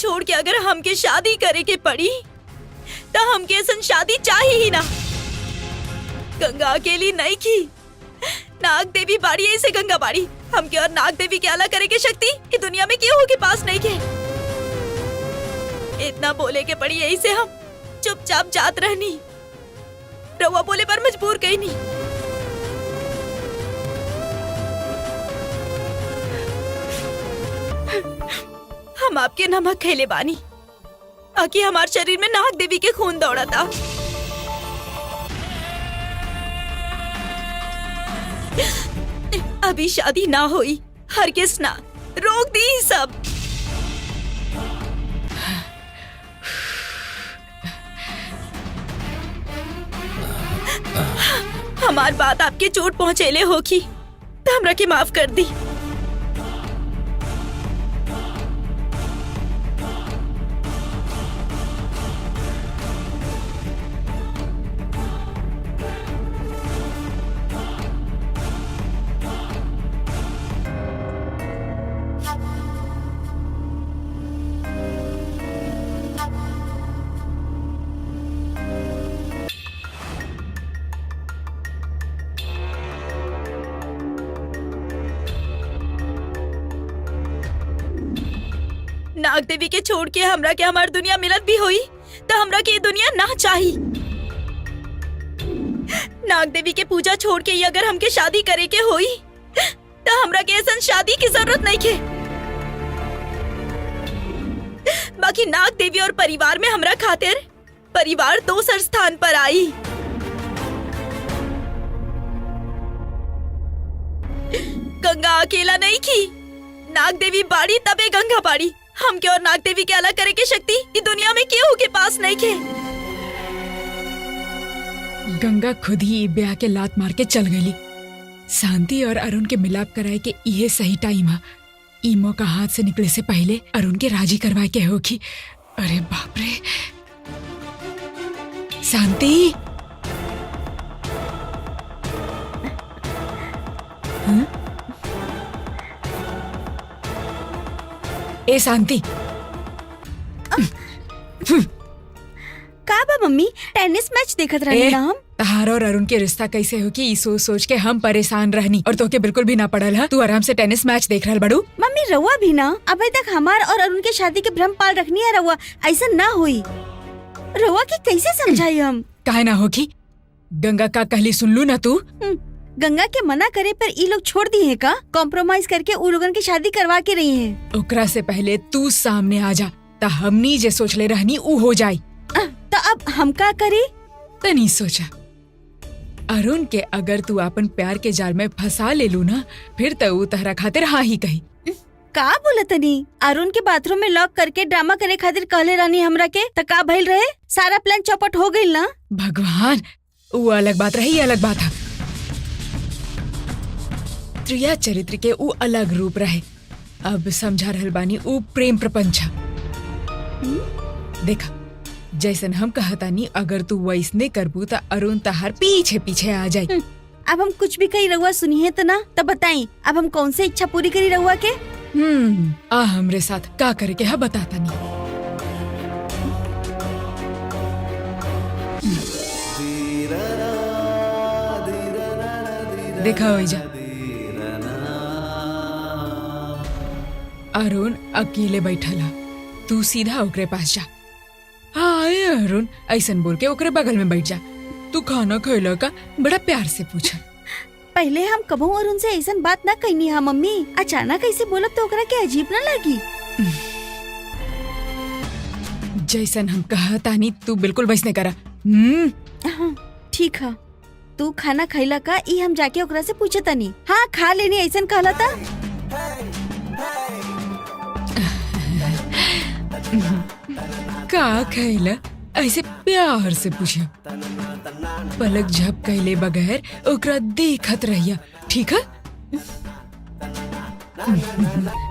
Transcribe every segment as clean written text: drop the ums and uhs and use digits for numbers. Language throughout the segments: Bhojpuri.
छोड़ के अगर हमके शादी करे के पड़ी तो हमके ऐसन शादी चाहिए ही ना। गंगा अकेली नहीं की, नाग देवी बाड़ी ऐसे गंगा बाड़ी। हमके और नाग देवी के अलग करे के शक्ति कि दुनिया में केहू के पास नहीं के। इतना बोले के पड़ी यही से हम चुपचाप जात रहनी, रउआ बोले पर मजबूर कहीं नहीं। हम आपके नमक खेले बानी आकि हमारे शरीर में नाग देवी के खून दौड़ा था। अभी शादी ना हुई, हरगिज़ ना, रोक दी सब। हमार बात आपके चोट पहुंचेले होगी तो हमरा के माफ कर दी। नाग देवी के छोड़ के हमरा के हमार दुनिया मिलत भी हुई तो हमरा के ये दुनिया ना चाहिए। नाग देवी के पूजा छोड़ के अगर हमके शादी करे के हुई तो हमरा के ऐसा शादी की जरूरत नहीं के। बाकी नाग देवी और परिवार में हमरा खातिर परिवार दूसर स्थान पर आई। गंगा अकेला नहीं की, नाग देवी बाड़ी तबे गंगा बाड़ी। हमके और नाग देवी के अलग करे के शक्ति इस दुनिया में केहू के पास नहीं के। गंगा खुद ही ब्याह के लात मार के चल गई। शांति और अरुण के मिलाप कराए के ये सही टाइम है। ईमो का हाथ से निकले से पहले अरुण के राजी करवाए के होगी। अरे बाप रे, शांति। ए शांति, का बा मम्मी, टेनिस मैच देखत रहनी ना हम। तहार और अरुण के रिश्ता कैसे हो कि सोच सोच के हम परेशान रहनी और तोके बिल्कुल भी ना पड़ल है। तू आराम से टेनिस मैच देख रहल बड़ू। मम्मी रउआ भी ना अभी तक हमार और अरुण के शादी के भ्रम पाल रखनी है। रउआ ऐसा ना हुई, रउआ के कैसे समझाई हम। काहे ना होगी, गंगा का कहली सुन लू ना तू। गंगा के मना करे पर ई लोग छोड़ दी है का? कॉम्प्रोमाइज करके उ लोगन की शादी करवा के रही है। ओकरा से पहले तू सामने आ जा ता हमनी जे सोच ले रहनी उ हो जाई। तो अब हम का करी? तनी सोचा, अरुण के अगर तू अपन प्यार के जाल में फंसा ले लू ना, फिर तो उ तहरा खातिर हाँ ही कही। का बोला तनी? अरुण के बाथरूम में लॉक करके ड्रामा करे खातिर कहले रानी हमरा के, त का भइल रहे? सारा प्लान चौपट हो गइल ना। भगवान, वो अलग बात रही, ये अलग बात है। त्रिया चरित्र के उ अलग रूप रहे। अब समझा रहल बानी उ प्रेम प्रपंच। देखा जैसन हम कहतानी, अगर तू वैसने करबू तो अरुण तहार पीछे पीछे आ जाई। अब हम कुछ भी कही रहुआ सुनी है तो ना, तब बताई अब हम कौन सी इच्छा पूरी करी रहुआ के? आ हमरे साथ का करे के है बताता नहीं। देखा हो जा, अरुण अकेले बैठल है, तू सीधा ओकरे पास जा। हाँ अरुण, ऐसन बोल के ओकरे बगल में बैठ जा। तू खाना खैला का? बड़ा प्यार से पूछा। पहले हम कबू अरुण से ऐसा बात ना कहनी है मम्मी। अचानक ऐसे बोलब तो ओकरा के अजीब ना लगी। जैसन हम कहतानी तू बिल्कुल वैसने करा। ठीक है, तू खाना खैला का? ई हम जाके ओकरा से पूछे तनी। हाँ खा लेनी ऐसा कहला था। का खैला? ऐसे प्यार से पूछा। पलक झपकैले बगैर ओकरा देखत रहिया, ठीक है?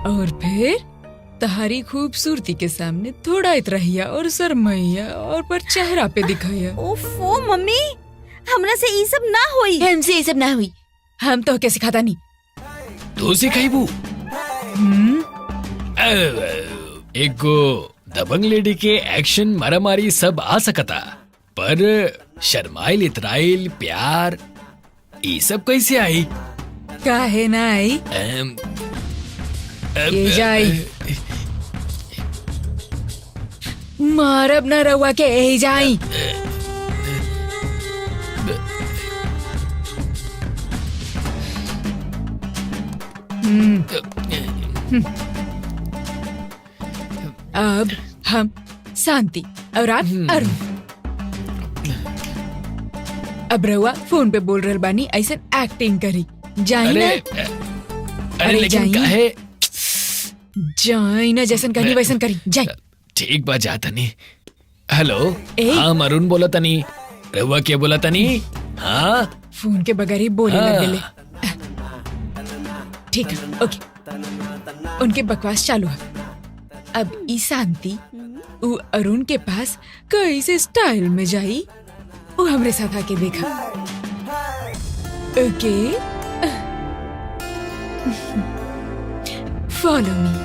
और फिर तहारी खूबसूरती के सामने थोड़ा रहिया और शर्मैया और पर चेहरा पे दिखाया। ओफो मम्मी, हमरा से ये सब ना हुई। हमसे ये सब ना हुई। हम तो क्या सिखाता नहीं। तो सिखाइबू। एगो दबंग लेडी के एक्शन मारामारी सब आ सकता, पर शर्माइल इतराइल प्यार ये सब कैसे आई? काहे ना आई? ये जाई मारब न रउआ के यही जाई। अब हम शांति और आप अरुण। अब रउआ फोन पे बोल रहल बानी, ऐसे एक्टिंग करी जाई ना। अरे लेकिन काहे? जाई ना, जैसन कहनी वैसन करी जाई। ठीक बा जा तनी। हेलो, ए? हाँ अरुण बोला तनी। रहुआ क्या बोला तनी? हाँ फोन के बगैर ही बोले हाँ। लगले। ठीक है, ओके। उनके बकवास चालू है। अब ई शांति उ अरुण के पास कैसे स्टाइल में जाई, वो हमरे साथ आके देखा। ओके, फॉलो मी।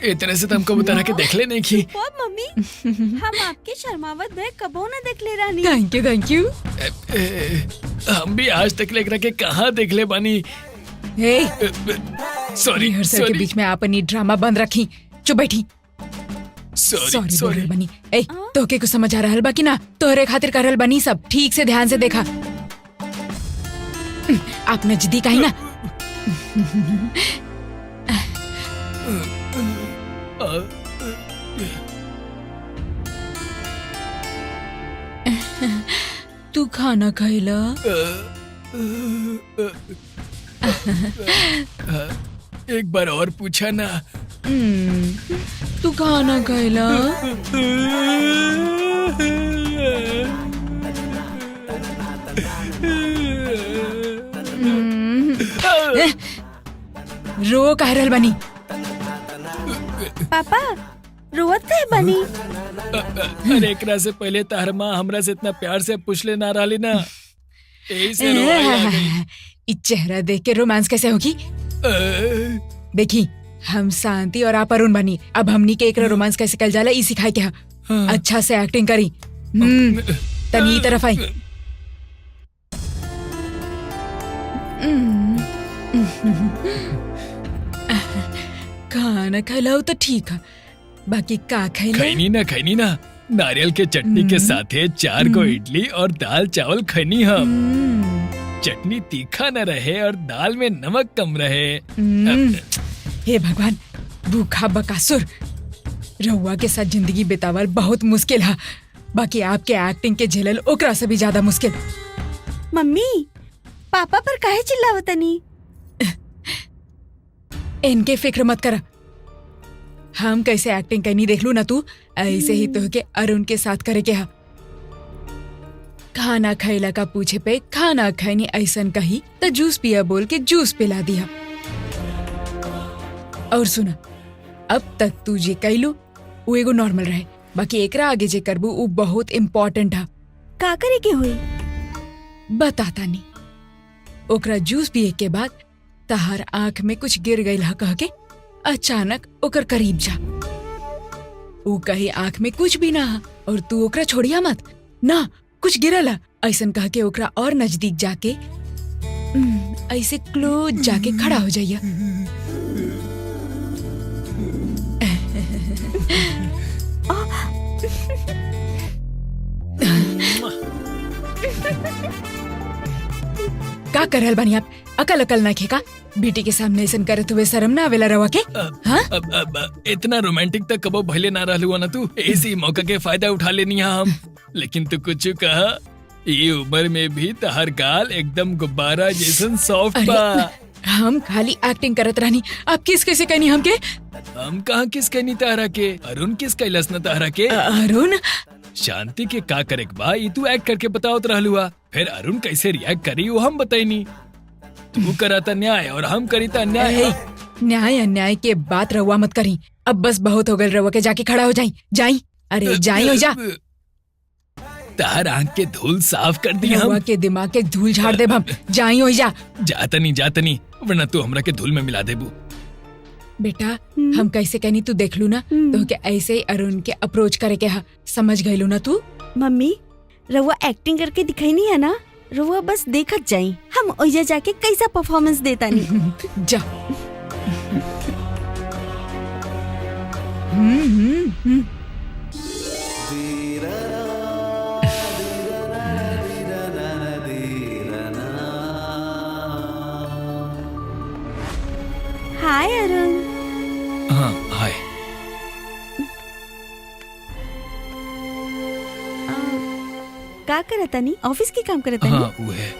इतने से तुमको बता के देख ले नहीं की। ओ मम्मी, हम आपके शर्मावत भय कबो न देख ले रानी। Thank you, thank you. हम भी आज तक लेकर के कहाँ देख ले बानी। हे, सॉरी रिहर्सल के सॉरी बीच में आपनी ड्रामा बंद रखी। चुप बैठी। Sorry sorry sorry. बोल बनी। ए, तोके कुछ समझ आ रहल बा कि ना? तोहरे खातिर करल बनी सब। ठीक से ध्यान से देखा। आप नजदीक आई ना। तू खाना खाइला? एक बार और पूछा ना। तू खाना खाइला? रो कह रहल बनी। पापा रोवत कहे बनी? अरे एकरा से पहले तार माँ हमरा से इतना प्यार से पूछ ले ना रही ना, यही से रोवाई आ गई। इस चेहरा देख के रोमांस कैसे होगी? देखी, हम शांति और आप अरुण बनी। अब हमनी के एक रोमांस कैसे कल जाला ई सिखाई के। अच्छा से एक्टिंग करी। तनी तरफ आई। खाना खिलाओ तो ठीक है, बाकी का खैनी ना नारियल के चटनी के साथे 4 को इडली और दाल चावल खैनी हम। चटनी तीखा न रहे और दाल में नमक कम रहे। हे भगवान, भूखा बकासुर। रहुआ के साथ जिंदगी बितावल बहुत मुश्किल है, बाकी आपके एक्टिंग के झेलल ओकरा से भी ज्यादा मुश्किल। मम्मी, पापा पर काहे चिल्लावतनी? इनके फिक्र मत करा। हम कैसे एक्टिंग करनी देख लू ना तू, ऐसे ही तो के अरुण के साथ करे के हा। खाना खैला का पूछे पे खाना खैनी ऐसन कही तो जूस पिया बोल के जूस पिला दिया। और सुना, अब तक तू जे कैलू वो एगो नॉर्मल रहे, बाकी एकरा आगे जे करबू वो बहुत इम्पोर्टेंट है। का करे के हुई? बताता नहीं। ओकरा जूस पिए के बाद तहार आंख में कुछ गिर गई हा कह के अचानक ओकर करीब जा। ऊ कही आंख में कुछ भी ना हा और तू ओकरा छोड़िया मत ना, कुछ गिरला ऐसन कह के ओकरा और नजदीक जाके ऐसे क्लोज जाके खड़ा हो जाइया। का करल बनी आप? अकल ना खेका? बेटी के सामने ऐसन करत हुए शर्म ना आवेला रवा के? हाँ? अब इतना रोमांटिक तक कबो भले ना रहलू ना तू, इसी मौका के फायदा उठा लेनी है हम। लेकिन तू कुछ कहा, ये उम्र में भी तहर गाल एकदम गुब्बारा जैसन सॉफ्ट बा। हम खाली एक्टिंग करत रहनी, अब किस कैसे कहनी हमके? हम कहाँ किस कहनी तारा के, अरुण किस कैलस न तारा के। अरुण शांति के का करे बा ई तू एक्ट करके बताओत रहलुआ, फिर अरुण कैसे रिएक्ट करी वो हम बताईनी। तू कराता न्याय और हम करीता अन्याय। न्याय अन्याय के बात रहुआ मत करी, अब बस बहुत हो गल। रहुआ के जाके खड़ा हो जाई। अरे जाई हो जा। तार आंख के धूल साफ कर दी रहुआ हम। के दिमाग के धूल झाड़ दे हम। जाई हो जा। जातनी वरना तू हमरा के धूल में मिला देबू। बेटा हम कैसे कहनी तू देख लू ना, तो के ऐसे ही अरुण के अप्रोच करे के समझ गयलू ना तू। मम्मी रउआ एक्टिंग करके दिखाई नहीं है ना, रउआ बस देखत जाई, हम ओइजा जाके कैसा परफॉर्मेंस देता नहीं। जा। हाय अरुण। हाँ हाय। का करता नहीं, ऑफिस के काम करता हाँ नहीं? वो है।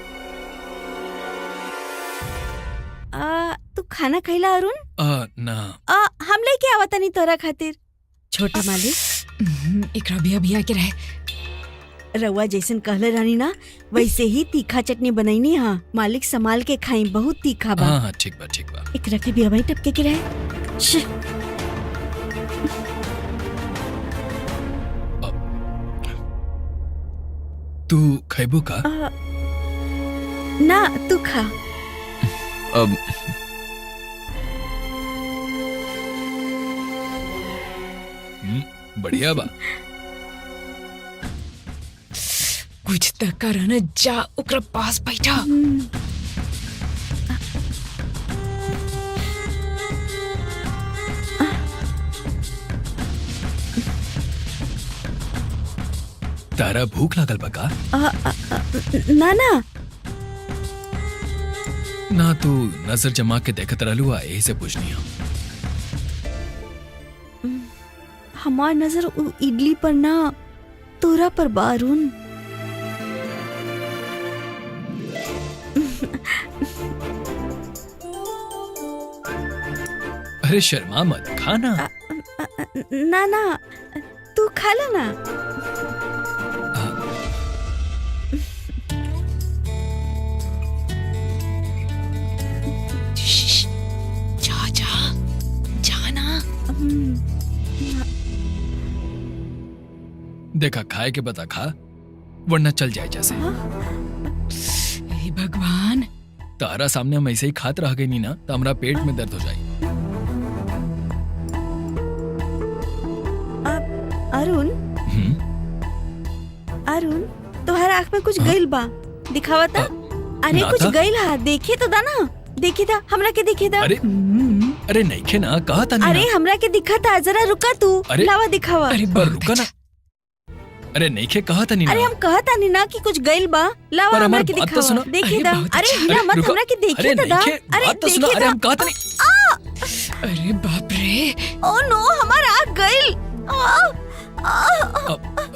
तू खाना खैला अरुण? ना हम लेके आवता नहीं तोरा खातिर। छोटा मालिक एकरा भी अभी आके रहे। रउआ जैसन कहले रानी ना वैसे ही तीखा चटनी बनैनी। हाँ मालिक संभाल के खाई, बहुत तीखा बा। हाँ ठीक बा। एकरा के भी अभी टपके के रहे। श। तू खैबू का? ना तू खा। अब बढ़िया बा। कुछ तक कर न जा, ओकरा पास बैठा। तारा भूख लागल बा का? ना ना तू नजर जमा के देखत रहलुआ, यही से पूछनी हम। हमार नजर इडली पर ना तोरा पर बा अरुण। अरे शर्मा मत, खाना। ना तू खा लेना। जाना। देखा खाए के बता खा, वरना चल जाए जैसे। हे भगवान, तारा सामने हम ऐसे ही खात रह गई नी ना तो हमारा पेट में दर्द हो जाए। अरुण तोहर आँख में कुछ गइल बा, दिखावा था। अरे ना कुछ था? गइल हा, देखे तो दाना, देखे था हमरा के, देखे था। अरे नहीं खे ना, कहा था अरे हमरा के दिखा था, जरा रुका तू। अरे लावा दिखावा। अरे पर रुका ना। अरे नहीं खे कहा था नी अरे ना। हम कहता नहीं ना कि कुछ गइल बा, लावा पर हमरा हमारी के बात तो दिखावा। सुनो। देखे अरे था। बहुत अरे अच्छा। हिला मत, रुको। हमरा के देखे अरे था। नहीं खे, अरे बात तो सुनो। देखे अरे था। हम कहा था नहीं। अरे बाप रे। ओ नो, हमारा आँख गइल।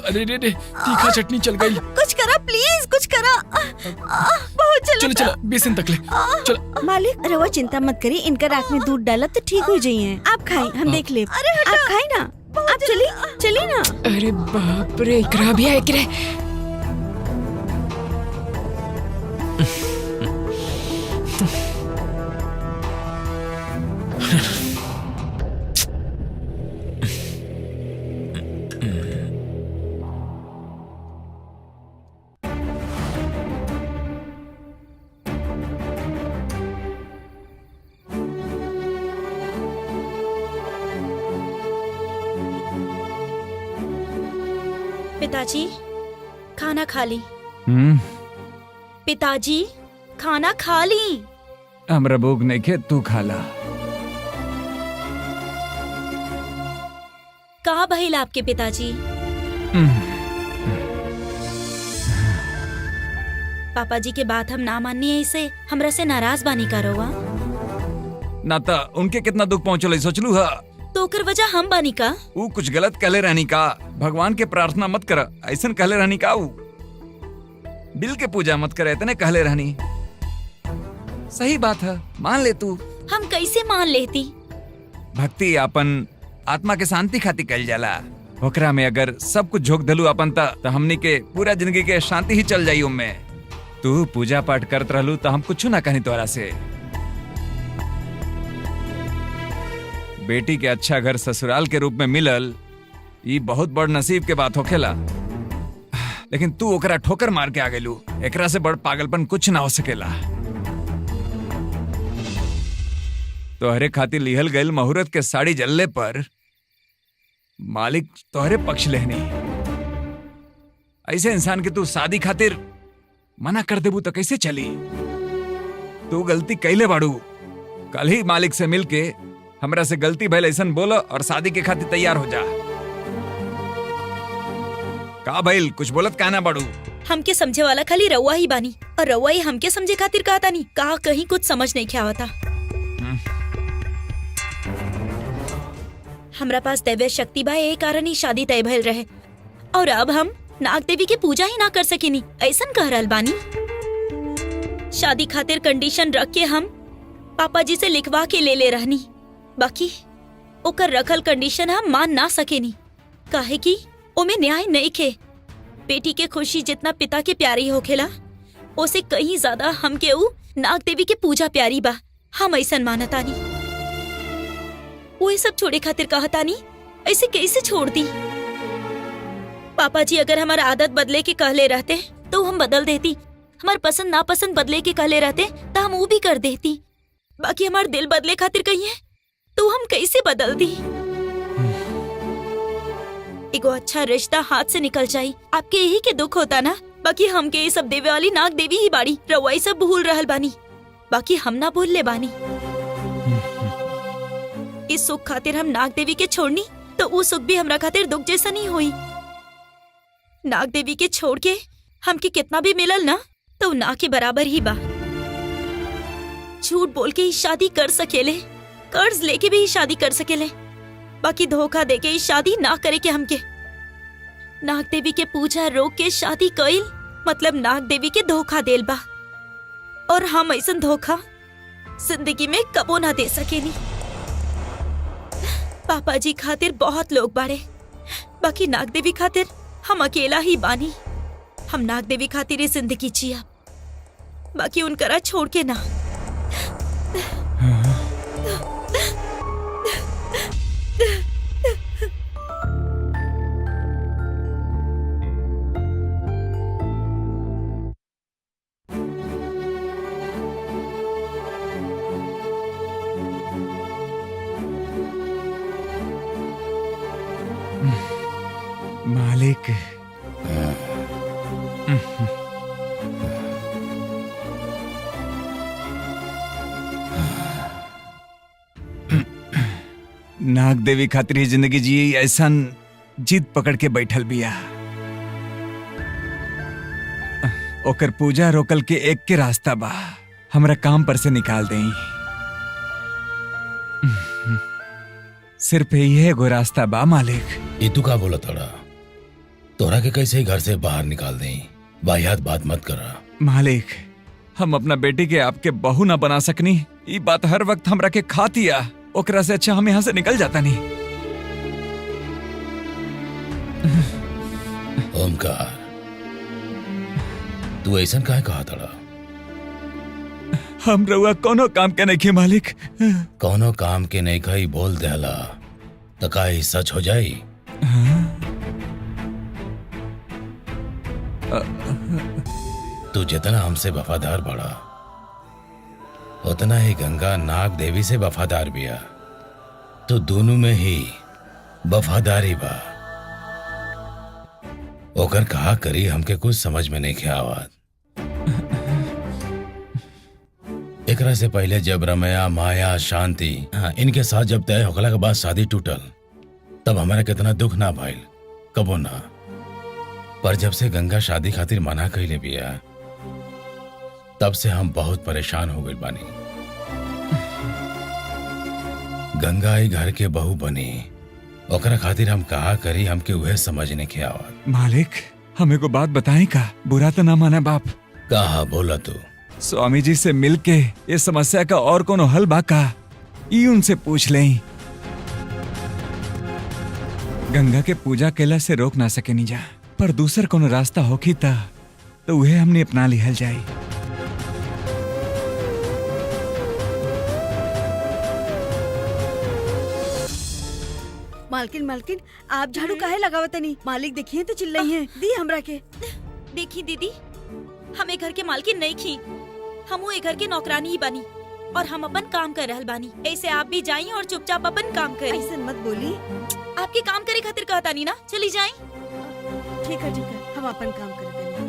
अरे रे तीखा चटनी चल गई। कुछ करा प्लीज, कुछ करा। बहुत चलो चलो बेसन तक ले चलो। मालिक रवा चिंता मत करिए, इनका आँख में दूध डाला तो ठीक हो जाइए। आप खाएं, हम देख ले। आप खाएं ना, आप चली ना। अरे बाप रे, एकरा भी आए करे। पिताजी खाना खा ली। पिताजी खाना खा ली। हमरा भूख नहीं खे, तू खाला। कहा भइल आपके पिताजी? पापा जी के बात हम ना माननी ऐसे हमरा से नाराज बानी का रहुआ? ना ता उनके कितना दुख पहुँचल सोचलू हा। तो ओकर वजह हम बानी का? ऊ कुछ गलत कहले रहनी का? भगवान के प्रार्थना मत कर, ऐसन कहले रहनी का? ऊ दिल के पूजा मत करे, इतने कहले रहनी। सही बात है, मान ले तू। हम कैसे मान लेती? भक्ति अपन आत्मा के शांति खातिर कल जाला। ओकरा में अगर सब कुछ झोंक दलू अपन तो हमनी के पूरा जिंदगी के शांति ही चल जाई उनमें। तू पूजा पाठ करत रहलू तो हम कुछ ना कहीं तोरा से। बेटी के अच्छा घर ससुराल के रूप में मिलल, ये बहुत बड़ नसीब के बात होखेला। लेकिन तू ओकरा ठोकर मार के आ गेलू। एकरा से बड़ पागलपन कुछ ना हो सकेला। तोहरे खातिर लिहल गईल मुहूर्त के साड़ी जलले पर मालिक तोहरे पक्ष लेहनी। ऐसे इंसान के तू शादी खातिर मना कर देबू तो कैसे चली? तू गलती कैले बाड़ू। कल ही मालिक से मिलके हमरा से गलती भइल ऐसन बोलो और शादी के खातिर तैयार हो जा। का भइल, कुछ बोलत कहना बाड़ू? हमके समझे वाला खाली रउआ ही बानी और रउआ ही हमके समझे खातिर कहता नहीं। कहा कहीं कुछ समझ नहीं क्या होता। हमरा पास दैवीय शक्ति बा, यही कारण ही शादी तय भइल रहे और अब हम नाग देवी के पूजा ही ना कर सकेनी ऐसन कह रहल बानी। शादी खातिर कंडीशन रख के हम पापा जी से लिखवा के ले रहनी, बाकी ओकर रखल कंडीशन हम मान ना सकेनी काहे कि ओमे न्याय नहीं खे। बेटी के खुशी जितना पिता के प्यारी होखेला ओसे कहीं ज्यादा हमके ऊ नाग देवी के पूजा प्यारी बा। हम ऐसन मानतानी। वो ये सब छोड़े खातिर कहतानी, ऐसे कैसे छोड़ दी? पापा जी अगर हमारा आदत बदले के कहले रहते तो हम बदल देती। हमार पसंद नापसंद बदले के कहले रहते तो हम वो भी कर देती। बाकी हमार दिल बदले खातिर कहिए तो हम कैसे बदल दी? एगो अच्छा रिश्ता हाथ से निकल जाई, आपके यही के दुख होता ना। बाकी हमके ये सब देवे वाली नाग देवी ही बाड़ी। रउआ सब भूल रहल बानी, बाकी हम ना भूल ले बानी। इस सुख खातिर हम नाग देवी के छोड़नी तो वो सुख भी हमरा खातिर दुख जैसा नहीं हुई। नाग देवी के छोड़ के हमके कितना भी मिलल ना तो ना के बराबर ही बा। झूठ बोल के ही शादी कर सकेले, कर्ज लेके भी ही शादी कर सकेले, बाकी धोखा देके ही शादी ना करे के हमके। नाग देवी के पूजा रोक के शादी कइल मतलब नाग देवी के धोखा देल बा और हम ऐसन धोखा जिंदगी में कबो ना दे सकेनी। पापा जी खातिर बहुत लोग बाड़े, बाकी नाग देवी खातिर हम अकेला ही बानी। हम नाग देवी खातिर ये जिंदगी जिया, बाकी उनकरा छोड़ के ना। मालिक, नाग देवी खातिर ही जिंदगी जी ऐसा जिद पकड़ के बैठल बिया। ओकर पूजा रोकल के एक के रास्ता बा, हमरा काम पर से निकाल देई। सिर्फ यही एगो रास्ता बा मालिक। ये तू का बोला तड़ा? तोरा के कैसे घर से बाहर निकाल दें? वाहियात बात मत करा। मालिक, हम अपना बेटी के आपके बहू ना बना सकनी, ये बात हर वक्त हमरा के खातिया। ओकरा से अच्छा हम यहाँ से निकल जाता नहीं। ओमकार, तू ऐसा काहे कहा तड़ा? हम रउआ कोनो काम के नहीं की मालिक। कौनो काम के नहीं कही बोल देला तो का ही सच हो जाई? तू जितना हमसे वफादार बड़ा उतना ही गंगा नाग देवी से वफादार बिया। तो दोनों में ही वफादारी बा। ओकर कहा करी हमके कुछ समझ में नहीं आवत। एकरा से पहले जब रमया, माया, शांति इनके साथ जब तय होखला के बाद शादी टूटल तब हमारा कितना दुख ना भइल, कबो ना। पर जब से गंगा शादी खातिर मना कइले बिया तब से हम बहुत परेशान हो गइल बानी। गंगा ही घर के बहू बनी, ओकरा खातिर हम कहा करी हमके उहे समझने के आवत। मालिक, हमें को बात बताएं का? बुरा तो ना माना बाप। कहा बोला तू? स्वामी जी से मिलके ये समस्या का और कोनो हल बाका ई उनसे पूछ लें। गंगा के पूजा केला से रोक ना सके नी जा, पर दूसर कोनो रास्ता होखी ता तो उहे हमने अपना लिहल जाई। मालकिन मालकिन आप झाड़ू काहे लगावत नहीं? मालिक देखिए तो चिल्लाई है। दी हमरा के। देखी दीदी, हम एक घर के मालकिन नहीं खी, हम एक घर के नौकरानी ही बनी और हम अपन काम कर रहल बानी। ऐसे आप भी जाइए और चुपचाप अपन काम करी। ऐसे मत बोली। आपके काम करे खातिर कहता नहीं ना, चली जाए। ठीक है हम अपन काम करते हैं।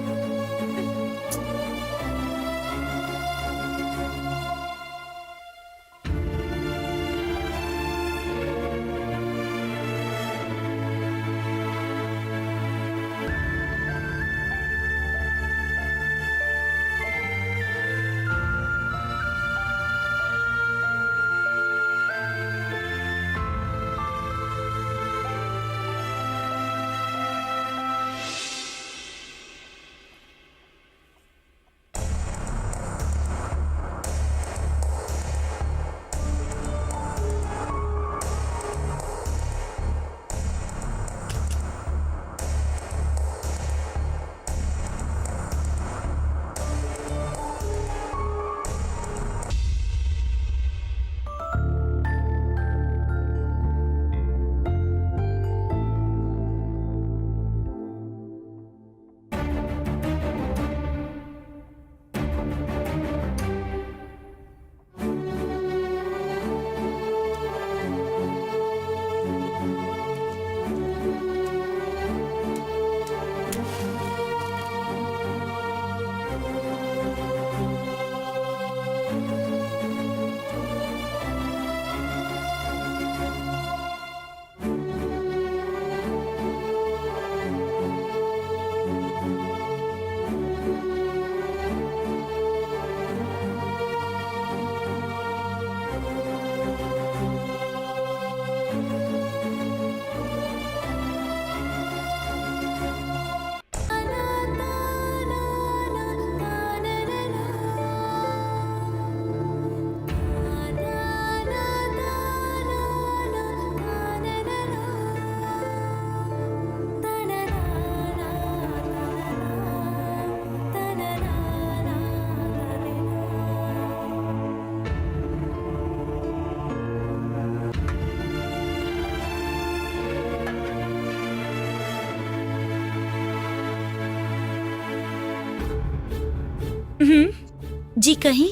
जी कहीं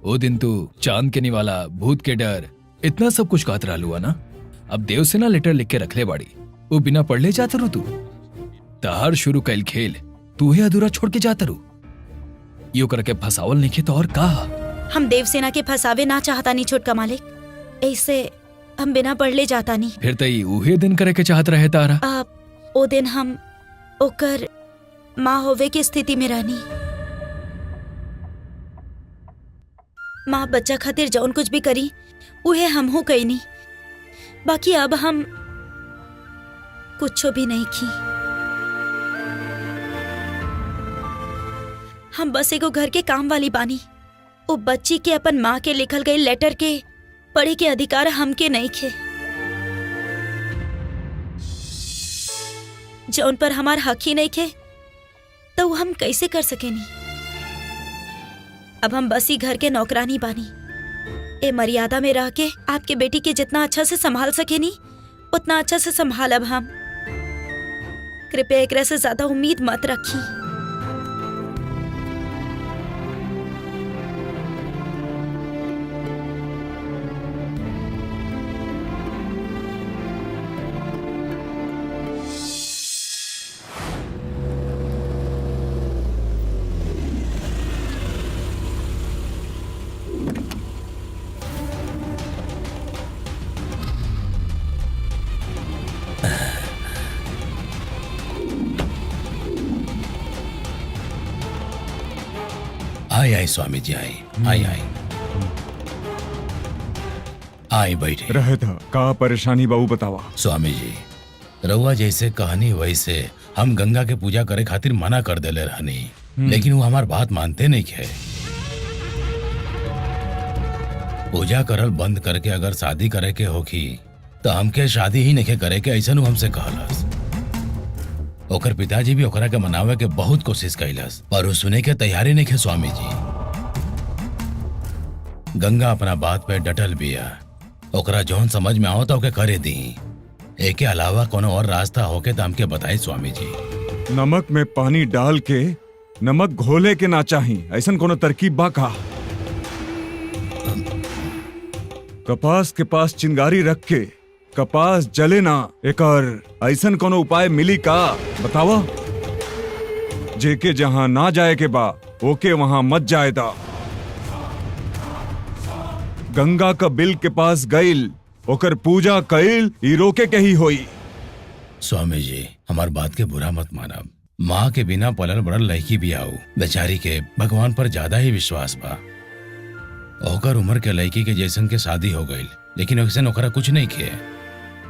वो दिन तू चांद के निवाला, भूत के डर, इतना सब कुछ कहत रहलू है ना। अब देवसेना लेटर लिख के रख ले बाड़ी, वो बिना पढ़ले जात रू तू। तहार शुरू कैल खेल तू ही अधूरा छोड़ के जात रू। यो करके फसावल नहीं तो और का। हम देवसेना के फसावे ना चाहता नहीं छोटका मालिक, ऐसे हम बिना पढ़ले जाता नहीं। फिर तई उहे दिन करे के चाहत रहे तारा। आप ओ दिन हम ओकर माँ होवे की स्थिति में रहनी। माँ बच्चा खातिर जौन कुछ भी करी उहे हम हो कही नहीं, बाकी अब हम कुछ भी नहीं की। हम बस एगो घर के काम वाली बानी। वो बच्ची के अपन माँ के लिखल गई लेटर के पढ़े के अधिकार हमके नहीं खे, जौन पर हमार हक ही नहीं खे तो हम कैसे कर सकेनी। अब हम बस ही घर के नौकरानी बानी। ए मर्यादा में रह के आपके बेटी के जितना अच्छा से संभाल सकेनी उतना अच्छा से संभालब हम। कृपया एकरा से ज्यादा उम्मीद मत रखी। आई स्वामी जी, आई आई बैठे। रहे था का परेशानी बाबू बतावा। स्वामी जी, रउआ जैसे कहानी वैसे हम गंगा के पूजा करे खातिर मना कर देले रहनी। लेकिन वो हमार बात मानते नहीं है। पूजा करल बंद करके अगर शादी करे के होगी तो हमके शादी ही नहीं करे के, ऐसा हमसे कहलस। ओकर पिताजी भी ओकरा के मनावे के बहुत कोशिश कैलस, पर वो सुने के तैयारी नहीं है स्वामी जी। गंगा अपना बात पे डटल बिया, ओकरा जौन समझ में आओ तो ओके करे दी। एके अलावा कोनो और रास्ता होके तो हमके बताई स्वामी जी। नमक में पानी डाल के नमक घोले के ना चाही, ऐसन कोनो तरकीब बा का? कपास के पास चिंगारी रख के कपास जले ना, एकर ऐसन कोनो उपाय मिली का? बतावा। जेके जहां ना जाए के बा ओके वहां मत जाएदा। गंगा का बिल के पास गईल, ओकर पूजा कईल, ई रोके के ही होई। स्वामी जी हमार बात के बुरा मत मानब। माँ के बिना पलल बड़ल लड़की भी आऊ, बेचारी के भगवान पर ज्यादा ही विश्वास बा। ओकर उम्र के लड़की के जैसन के शादी हो गई, लेकिन वैसन ओकरा कुछ नहीं किए।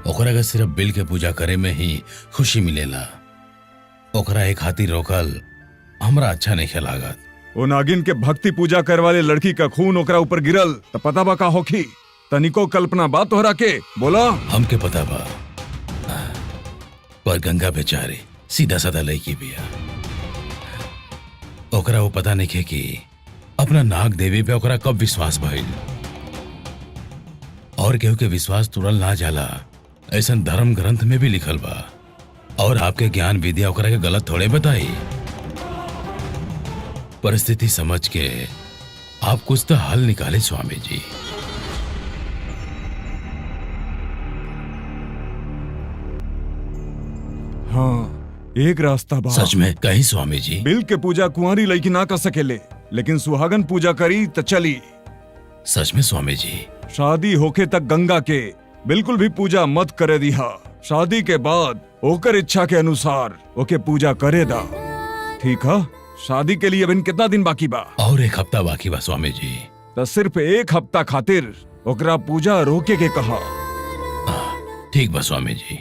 ओकरा के सिर्फ बिल के पूजा करे में ही खुशी मिलेला। ओकरा एक खातिर रोकल हमरा अच्छा नहीं लागत। ओ नागिन के भक्ति पूजा करे वाले लड़की का खून ओकरा ऊपर गिरल तो पता बा का होखी? तनिको कल्पना बा तोहरा के? बोला। हमके पता बा, पर गंगा बेचारी सीधा साधा लड़की बिया। ओकरा वो पता नहीं है कि अपना नाग देवी पे ओकरा कब विश्वास भइल। और केहू के विश्वास तुरल ना जाला, ऐसा धर्म ग्रंथ में भी लिखल बा। और आपके ज्ञान विद्या ओकरा के गलत थोड़े बताई। परिस्थिति समझ के आप कुछ तो हल निकाले स्वामी जी। हाँ, एक रास्ता बा। सच में कहीं स्वामी जी? बिल के पूजा कुंवारी लड़की ना कर सकेले, लेकिन सुहागन पूजा करी तो चली। सच में स्वामी जी? शादी होके तक गंगा के बिल्कुल भी पूजा मत करे दिहा। शादी के बाद ओकर इच्छा के अनुसार ओके पूजा करे दा। ठीक है? शादी के लिए अभी कितना दिन बाकी बा? और एक हफ्ता बाकी बा स्वामी जी। तो सिर्फ एक हफ्ता खातिर ओकरा पूजा रोके के कहा। ठीक बा स्वामी जी।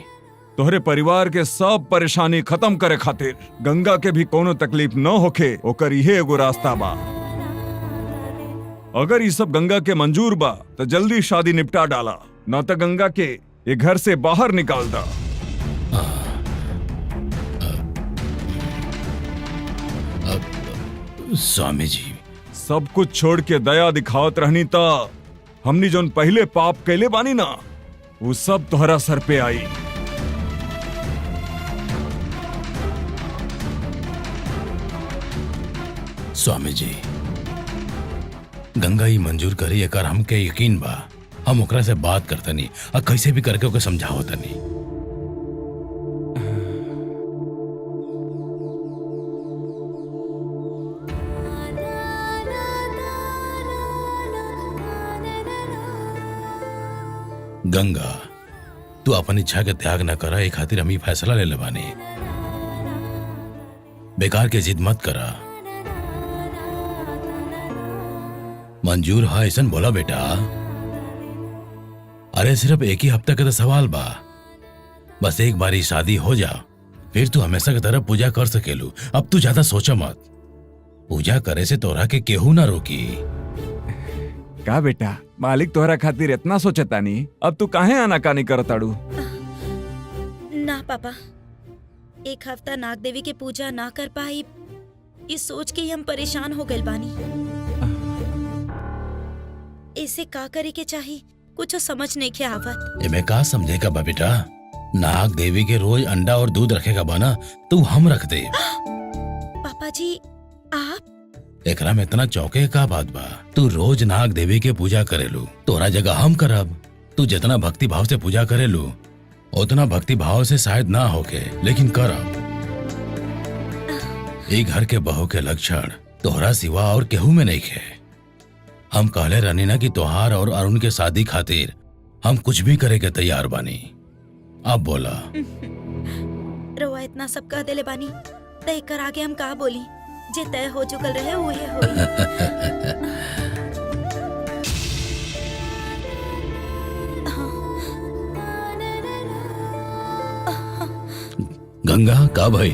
तोहरे परिवार के सब परेशानी खत्म करे खातिर गंगा के भी कोनो तकलीफ न होखे, ओकर इहे एगो रास्ता बा। अगर ये सब गंगा के मंजूर बा तो जल्दी शादी निपटा डाला, न तो गंगा के ये घर से बाहर निकाल दा। स्वामी जी सब कुछ छोड़ के दया दिखावत रहनी ता हमनी जोन पहले पाप कैले बानी ना, वो सब तोहरा सर पे आई। स्वामी जी गंगा ही मंजूर करी, एकर हमके यकीन बा। हम ओकरा से बात करतनी और कैसे भी करके ओके समझावतनी। गंगा तू अपन इच्छा के त्याग न करा, एक खातिर हम ही फैसला ले लेबानी। बेकार के जिद मत करा। मंजूर है ऐसा बोला बेटा। अरे सिर्फ एक ही हफ्ते का तो सवाल बा। बस एक बारी शादी हो जा, फिर तू हमेशा की तरह पूजा कर सकेलू। अब तू ज्यादा सोचा मत। पूजा करे से तोरा के केहू ना रोकी। का बेटा, मालिक तोहरा खातिर इतना सोचता नहीं, अब तू काहे आनाकानी करताड़ू? ना पापा, एक हफ्ता नाग देवी के पूजा ना कर पाई, इस सोच के ही हम परेशान हो गए बानी। इसे का करे के चाहिए कुछ समझ नहीं के आवत। मैं का समझेगा बा बेटा? नाग देवी के रोज अंडा और दूध रखेगा बना, तू हम रख दे। पापा जी आप एकरा में इतना चौके का बात बा? तू रोज नाग देवी के पूजा करेलू, तोरा जगह हम करब। तू जितना भक्ति भाव से पूजा करेलू उतना भक्ति भाव से शायद ना होके, लेकिन करब। एक घर के बहू के लक्षण तोहरा सिवा और केहू में नहीं है। हम कहले रहनी ना कि तोहार और अरुण के शादी खातिर हम कुछ भी करे के तैयार बानी। अब बोला। रोआ इतना सब कह देले बानी, तय कर आगे हम का बोली? जे तय हो चुकल रहे वही होई। गंगा का भाई?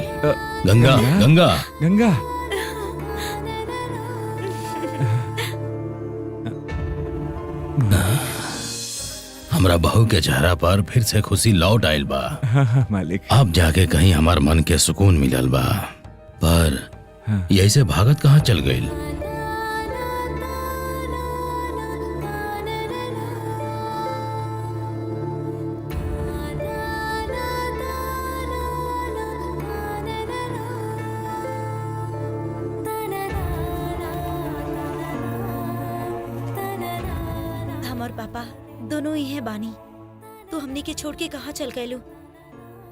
गंगा गंगा गंगा हमरा बहू के चेहरा पर फिर से खुशी लौट आइल बा। हाँ, मालिक। अब जाके कहीं हमार मन के सुकून मिलल बा, पर हाँ। यही से भागत कहाँ चल गई? हम और पापा दोनों ही है बानी। तू हमने के छोड़ के कहाँ चल गए?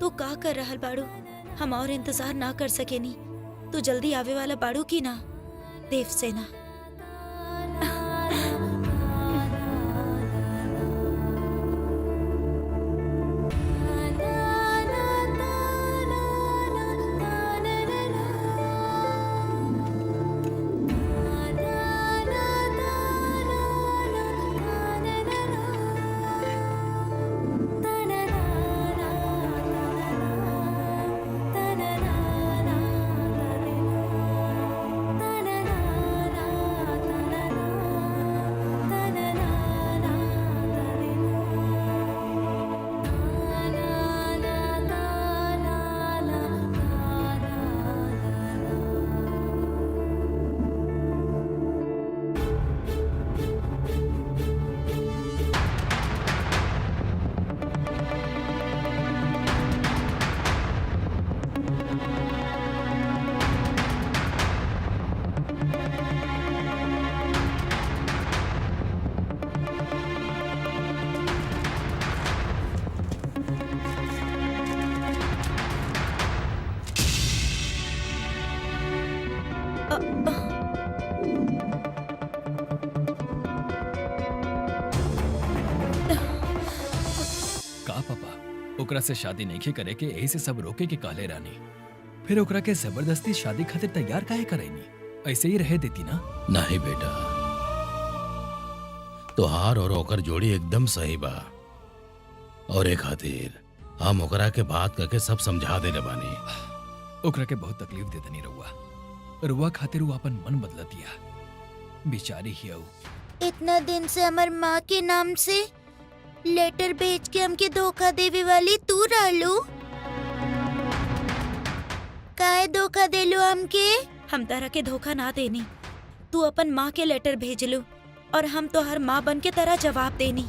तू का कर रहल बाड़ू? हम और इंतजार ना कर सकेनी। तू जल्दी आवे वाला बाड़ू की ना? देव सेना। का पापा ओकरा से शादी नहीं करे के यही से सब रोके के काले रानी, फिर ओकरा के जबरदस्ती शादी खातिर तैयार काहे करैनी? ऐसे ही रह देती ना। नहीं बेटा, तोहार और ओकर जोड़ी एकदम सही बा, और एक खातिर हम ओकरा के बात करके सब समझा देले बानी। ओकरा के बहुत तकलीफ देतनी रुआ खातिर वो अपन मन बदल दिया, बेचारी ही ऊ। इतना दिन से हमार माँ के नाम से लेटर भेज के हमके धोखा देवे वाली तू रहलू। काहे धोखा देलू हमके? हम तरह के धोखा ना देनी। तू अपन माँ के लेटर भेजलू और हम तो हर माँ बन के तरह जवाब देनी।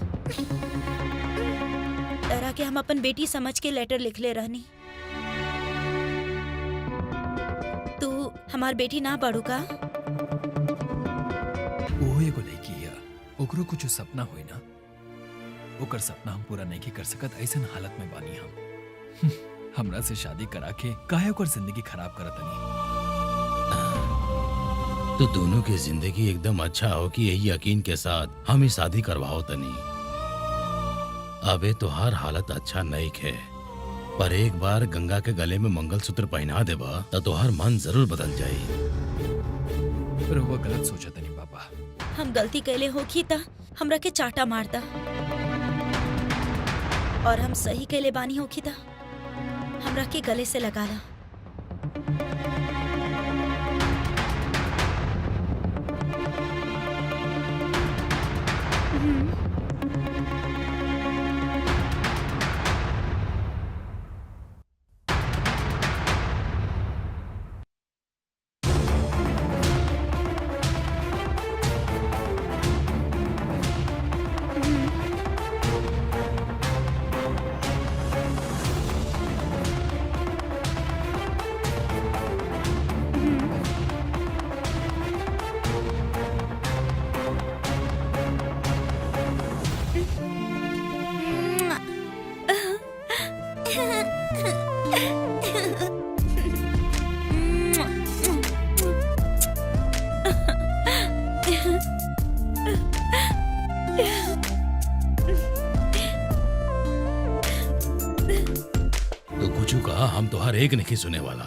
तरह के हम अपन बेटी समझ के लेटर लिख ले रहनी। तू हमार बेटी ना बढ़ू का? वो एगो लड़की है, ओकरो कुछ सपना होई ना, ओकर सपना हम पूरा नहीं कर सकत, ऐसन हालत में बानी हम। हमरा से शादी करा के काहे ओकर जिंदगी खराब करतनी? तो दोनों की जिंदगी एकदम अच्छा हो कि यही यकीन के साथ हम ही शादी करवाओ तनी। अबे तोहार हालत अच्छा नहीं है, पर एक बार गंगा के गले में मंगलसूत्र पहना देबा तो तोहार मन जरूर बदल जाई। पर वो गलत सोचा तनी पापा। हम गलती कैले होखी ता हमरा के चाटा मारता, और हम सही कैले बानी होखी ता हमरा के गले से लगाला। हम तो हर एक नहीं सुने वाला।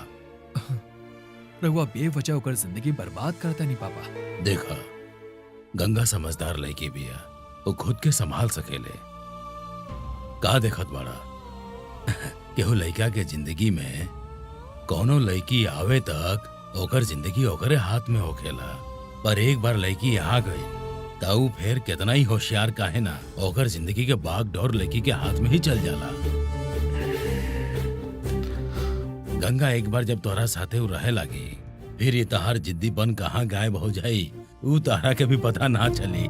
रहुआ बेवजह होकर जिंदगी बर्बाद करता नहीं पापा। देखा, गंगा समझदार लड़की भी है, वो खुद के संभाल सकेले। का देखत बाड़ा केहू लड़का के जिंदगी में कोनो लड़की आवे तक ओकर जिंदगी ओकरे हाथ में होखेला, पर एक बार लड़की आ गई ताऊ फिर कितना ही होशियार काहे ना ओकर जिंदगी के बाग डोर लड़की के हाथ में ही चल जाला। गंगा एक बार जब तोहरा साथे उ रहे लगी फिर ये तहार जिद्दीपन कहाँ गायब हो जाई उ तोहरा के भी पता ना चली।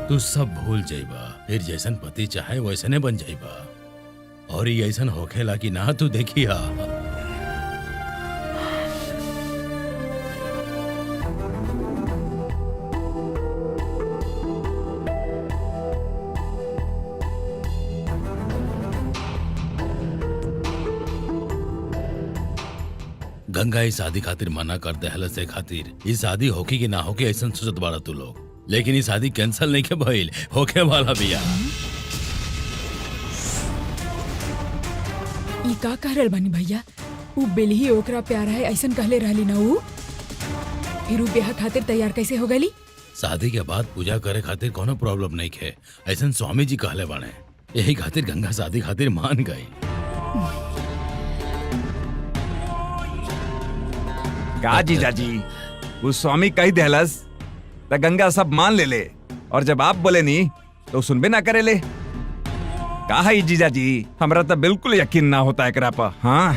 तू सब भूल जाइबा फिर जैसन पति चाहे वैसने बन जाइबा और ये ऐसन होखेला कि ना तू देखिया। गंगा इस शादी खातिर मना कर दे से खातिर इस शादी होकी कि ना होकी ऐसा सोचत बाड़ा तू लोग, लेकिन इस शादी कैंसिल नहीं के भइल होके वाला बिया। ई का कह रहल बानी भैया? उ बेल ही ओकरा प्यारा है ऐसन कहले रहली ना उ? फिर उ ब्याह खातिर तैयार कैसे हो गली? शादी के बाद पूजा करे खातिर कोनो प्रॉब्लम नहीं है ऐसा स्वामी जी कहले बाने, यही खातिर गंगा शादी खातिर मान गई। का जीजाजी वो स्वामी कही देहलस त गंगा सब मान ले ले और जब आप बोले नी तो सुनबे ना करे ले। का है जीजाजी हमरा तो बिल्कुल यकीन ना होता एकरा पर। हाँ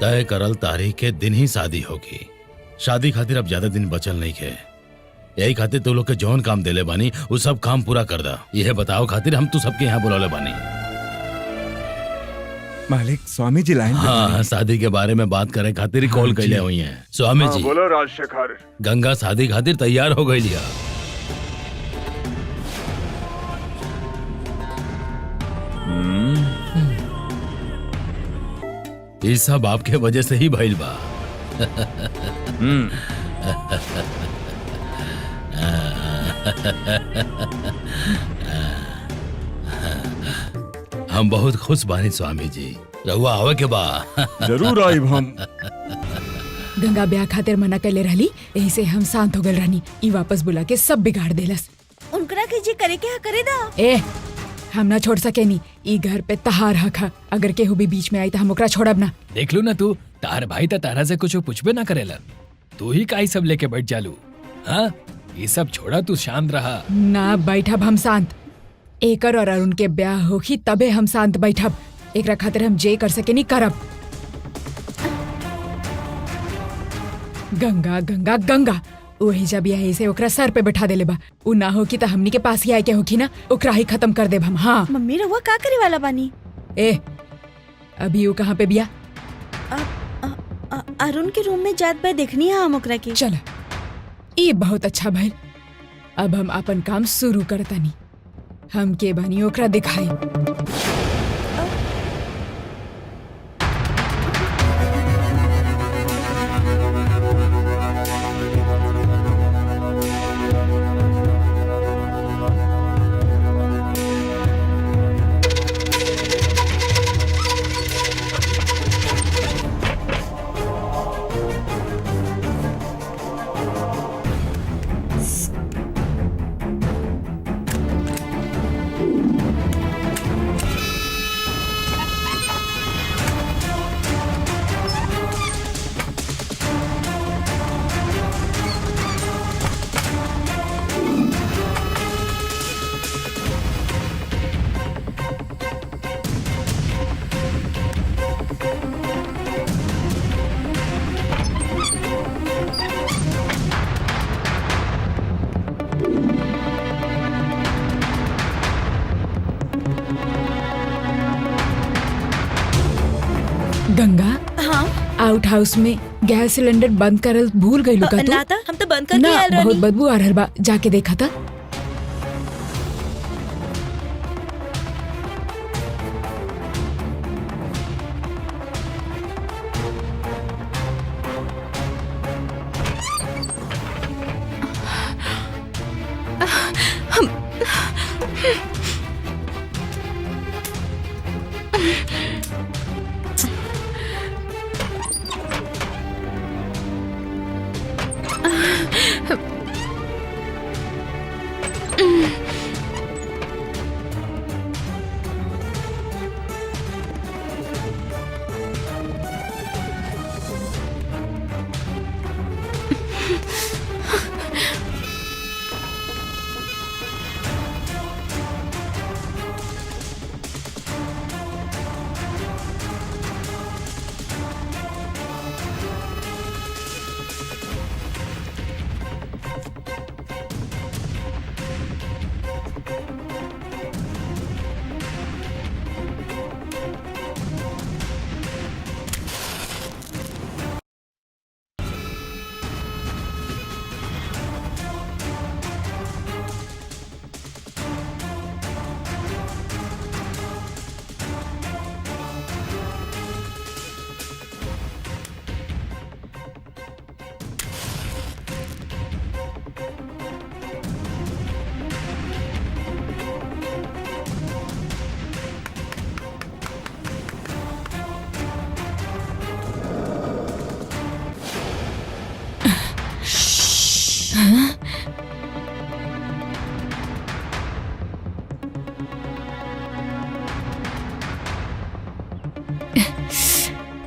तय करल तारीख के दिन ही शादी होगी। शादी खातिर अब ज्यादा दिन बचल नहीं है, यही खातिर तू लोग के जौन काम देले बानी वो सब काम पूरा कर दा। यह बताओ खातिर हम तू सबके यहाँ बुलौले बानी। मालिक स्वामी जी लाइन पे हाँ शादी के बारे में बात करे खातिर ही कॉल कैले हुई हैं। स्वामी जी बोलो राजशेखर। गंगा शादी खातिर तैयार हो गई लिया। ये सब आपके वजह से ही भइल बा। हम बहुत खुश बानी स्वामी जी, रहुआ आवे के बा। जरूर आइब हम। गंगा ब्याह खातिर मना कैले रहली, यही से हम शांत हो गए रहनी। ई वापस बुला के सब बिगाड़ देलस। उनकरा के जे करे के करे दा। ए हम ना छोड़ सके नी, ई घर पे तहार हक है। अगर केहू भी बीच में आई तो हम ओकरा छोड़ब ना। देख लू ना तू, तार भाई तो तारा से कुछ पूछबे ना करेला, तू ही काई सब लेके बैठ जालू। हाँ ये सब छोड़ा, तू शांत रहा। ना बैठब हम शांत। एकर और अरुण के ब्याह होखी तबे हम शांत बैठब। एकरा खातिर हम जे कर सके नी करब। गंगा गंगा गंगा वही जब यही से ओकरा सर पे बैठा देले बा। उ ना होकी तो हमनी के पास ही आए के होखी ना, ओकरा ही खत्म कर देब हम। हाँ मम्मी रहुआ का करे वाला बानी? ए अभी वो कहाँ पे बिया? अरुण के रूम में जात बे देखनी है हम ओकरा के। चल ये बहुत अच्छा भइल। अब हम अपन काम शुरू करतानी। हम के बानी ओकरा दिखाई। गंगा हाँ आउट हाउस में गैस सिलेंडर बंद करल भूल गई का तू? ना था, हम तो बंद करके ना आयल बहुत रहनी। बदबू आ रहल बा, जाके देखा था।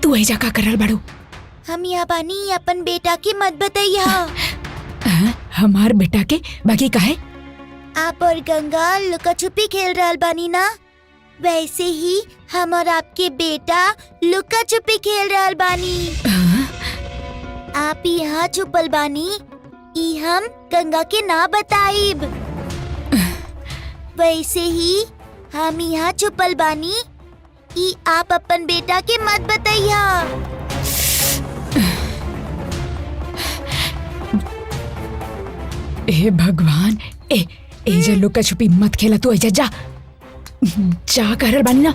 तू ऐजा का करल बाड़ू? हम यहाँ बानी, अपन बेटा के मत बताइया। हमार बेटा के बाकी काहे? आप और गंगा लुका छुपी खेल रहल बानी ना, वैसे ही हम और आपके बेटा लुका छुपी खेल रहल बानी। आप यहाँ छुपल बानी, ई हम गंगा के ना बताइब। वैसे ही हम यहाँ छुपल बानी, ई आप अपन बेटा के मत बताइया। हे भगवान, एजा लुका छुपी मत खेला। तू ऐजा जा जा करल बानी ना।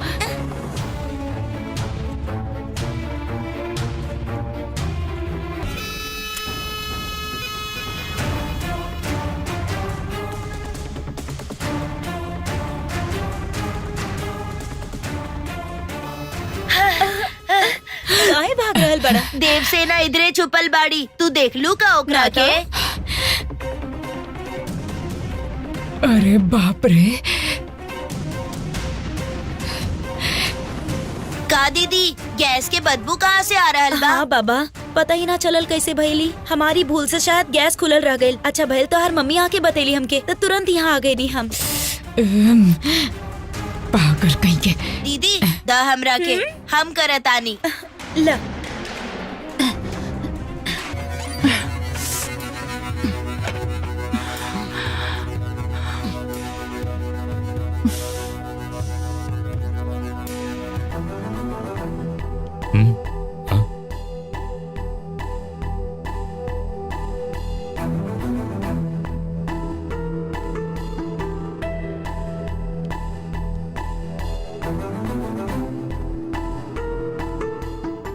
काहे भाग रहल बड़ा? देवसेना इधरे छुपल बाड़ी, तू देख लू का ओकरा के। अरे बाप रे, का दीदी, गैस के बदबू कहाँ से आ रहल बा? हाँ बाबा, पता ही ना चलल कैसे भइली। हमारी भूल से शायद गैस खुलल रह गइल। अच्छा भइल तो हर मम्मी आके बतैली हमके, तो तुरंत यहाँ आ गई हम। पागल कहीं के। दीदी द हमरा के, हम करतानी। ला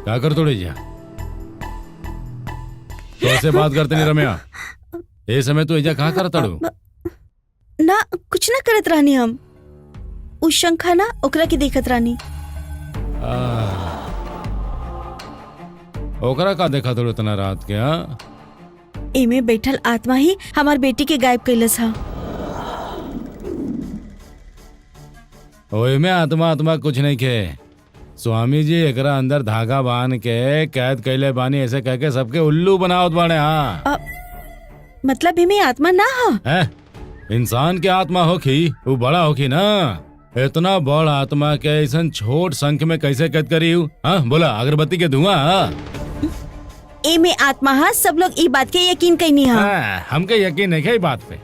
क्या कर तोड़े जा? कैसे बात करते नहीं रम्या? ए समय तू एजा कहाँ करता रू? ना कुछ ना करत रानी, हम उस शंखा ना ओकरा के देखत रानी। ओकरा का देखा तोड़ इतना रात के? हाँ, एमे बैठल आत्मा ही हमार बेटी के गायब कैलस हा। ओए में आत्मा आत्मा कुछ नहीं के। स्वामी जी एकरा अंदर धागा बांध के कैद कैले बानी, ऐसे कह के सबके उल्लू बनावत बाने। हाँ, मतलब एमे आत्मा ना हा? है इंसान के आत्मा होखी, वो बड़ा होखी ना। इतना बड़ आत्मा के ऐसा छोट संख में कैसे कैद करी? हाँ बोला, अगरबत्ती के धुआं। हाँ, एमे आत्मा हा, सब लोग ई बात के यकीन कैनी हा। हमके यकीन नहीं है ई बात पे।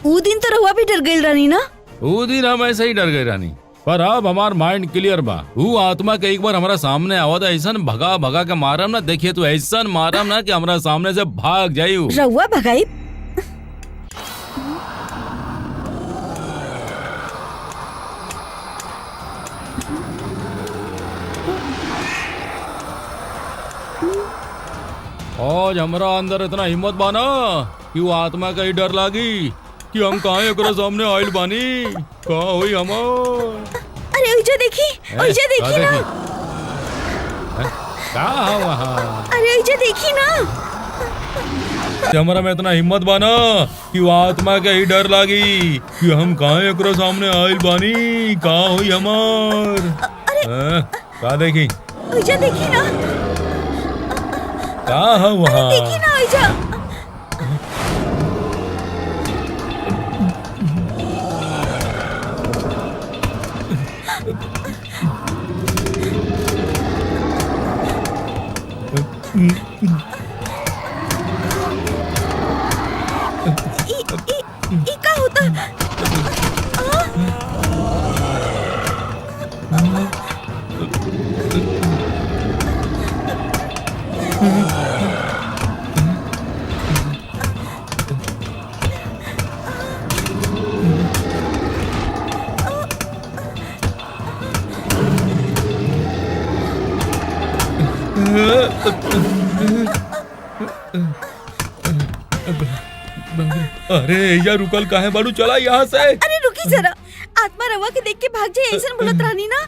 ऊ दिन तो रहुआ भी डर गइल रानी ना। वो दिन हम ऐसे ही डर गए रानी, पर अब हमार माइंड क्लियर बा। वो आत्मा के एक बार हमारा सामने आवा था, ऐसा भगा भगा के मारम ना। देखिए तू ऐसा मारम ना कि हमारा सामने से भाग जाई। रहुआ भगाई? आज हमारा अंदर इतना हिम्मत बाना कि वो आत्मा का ही डर लागी कि हम कहाँ एकरा सामने आइल बानी। कहाँ हुई हमार? अरे ओइजा देखी, ओइजा देखी ना। कहाँ वहाँ? अरे ओइजा देखी ना। हमारा में इतना हिम्मत बाना कि वो आत्मा का ही डर लागी कि हम कहाँ एकरा सामने आइल बानी। कहाँ हुई हमार? कहाँ देखी? ओइजा देखी ना। कहाँ है वहाँ? देखी ना ओइजा। ई का होता? अरे यार रुकल काहे बाड़ू? चला यहाँ से। अरे रुकी जरा, आत्मा रवा के देख के भाग जाए ऐसा बोलत रानी ना।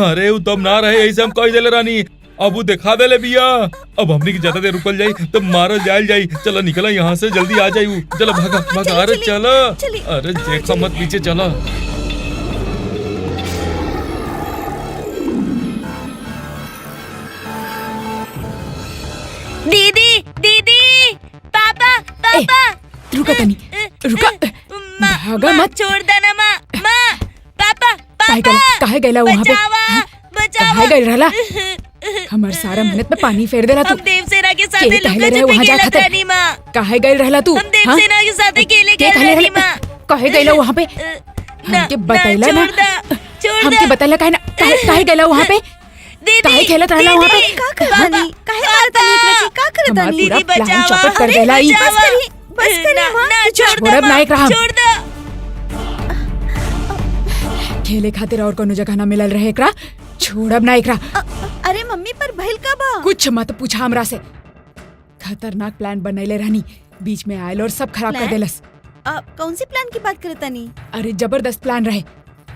अरे वो तब ना रहे, ऐसे हम कह देले रानी। अब वो दिखा देले बिया। अब हमने की ज्यादा देर रुकल जाई तब मारल जायल जाई। चला निकला यहाँ से, जल्दी आ जाई। चला भागा भागा। अरे चला, अरे देखा मत पीछे चला। दीदी दीदी पापा पापा रुका तनी, रुका, भागा मत। छोड़ देना माँ माँ पापा काहे पापा गैला वहाँ पे? बचावा बचावा काहे गैल रहला? हमार सारा मेहनत में पानी फेर देला तू। हम देवसेना के साथ के कहले रहे वहाँ जा खातिर? रानी माँ काहे गैल रहला तू? हम हाँ? देवसेना के साथ अकेले के खेल कहले रानी रहला? माँ काहे गैला वहाँ पे? हमके बतैला ना, हमके बतैला काहे ना, काहे गैला वहाँ पे? काहे खेलत रहला वहाँ पे? का करतानी काहे मारतानी एकरा के? का करतानी? पूरा दीदी प्लान बचावा, चौपट कर अरे देला ई। बस करी माँ। छोड़ब ना एक राह। छोड़ दो खेले खातिर और कोनो जगह ना मिलल रहे एकरा, छोड़ब ना एकरा। अरे मम्मी पर भइल का बा? कुछ मत पूछा हमरा से। खतरनाक प्लान बनैले रहनी, बीच में आयल और सब खराब कर प्लान? देलस। कौन सी प्लान की बात करतानी? अरे जबरदस्त प्लान रहे,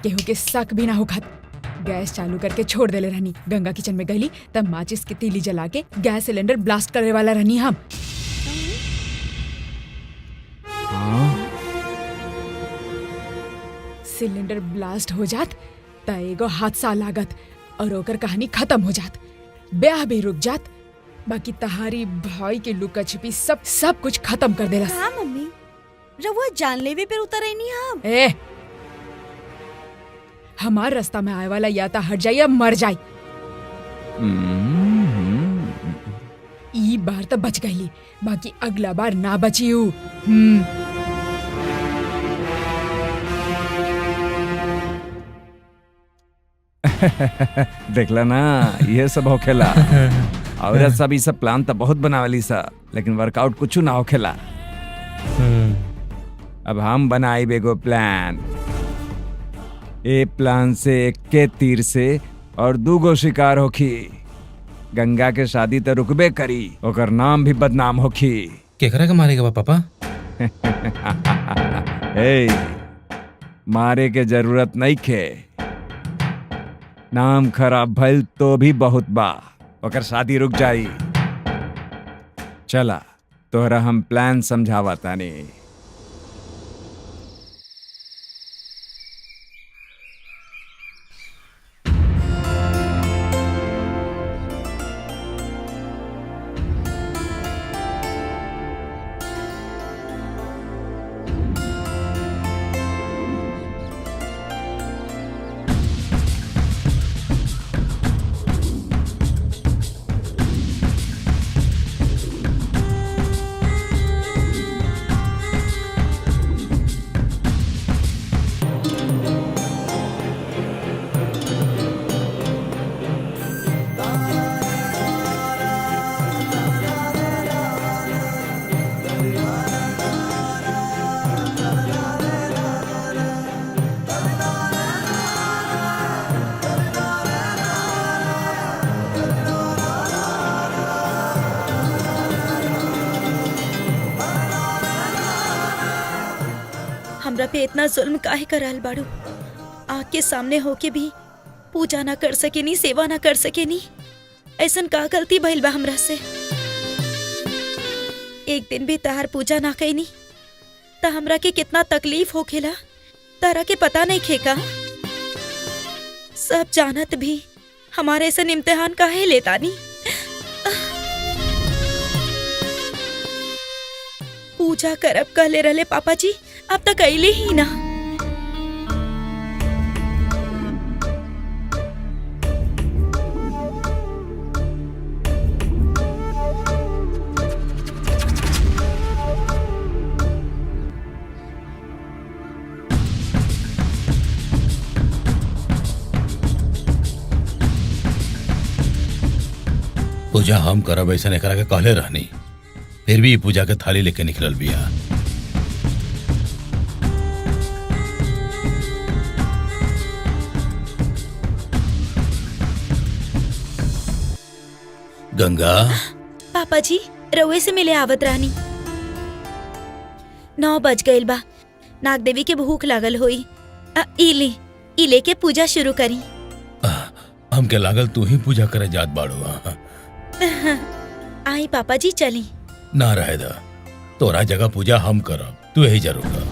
केहू के शक भी ना होखत। गैस चालू करके छोड़ देले रहनी, गंगा किचन में गईली तब माचिस की तीली जला के गैस सिलेंडर ब्लास्ट करे वाला रहनी हम। सिलेंडर ब्लास्ट हो जात त एगो हादसा लागत और ओकर कहानी खत्म हो जात, ब्याह भी रुक जात, बाकी तहारी भाई के लुका छिपी सब कुछ खत्म कर देलस। हाँ मम्मी, रउआ जानलेवे पे उतर आई नहीं हम। ए, हमार रास्ता में आए वाला या तो हट जाए या मर जाए। ई बार तो बच गईली, बाकी अगला बार ना बची हूँ। देखला ना, ये सब होखेला। औरत सब ई सब प्लान तो बहुत बनावली सा, लेकिन वर्कआउट कुछ ना होखेला। अब हम बनाई बेगो प्लान। ए प्लान से एक के तीर से और दूगो शिकार होखी। गंगा के शादी तो रुकबे करी, ओकर नाम भी बदनाम होखी। केकरा के मारेगा बा पापा? ए, मारे के जरूरत नहीं खे। नाम खराब भइल तो भी बहुत बा, ओकर शादी रुक जाई। चला तोहरा हम प्लान समझावा तानी। हमरा पे इतना जुल्म काहे करल बाड़ू? आँख के सामने होके भी पूजा ना कर सकेनी, सेवा ना कर सकेनी। ऐसन का गलती भइल बा हमरा से? एक दिन भी तहार पूजा ना कैनी त हमरा के कितना तकलीफ होखेला तारा के पता नहीं खेका। सब जानत भी हमारे ऐसन इम्तिहान काहे लेतानी? पूजा करब कहले रहले पापा जी, अब तक अइले ही ना। पूजा हम करब ऐसा एकरा के कहले रहनी, फिर भी पूजा के थाली लेके निकलल बिया। गंगा, पापा जी रउए से मिले आवत रानी। 9 बज गइल बा, नाग देवी के भूख लागल होई। इले के पूजा शुरू करी। हमके लागल तू ही पूजा करे जात बाड़ू। आई पापा जी चली। ना रहे दा, तोरा जगह पूजा हम करब, तू यही जरूर कर।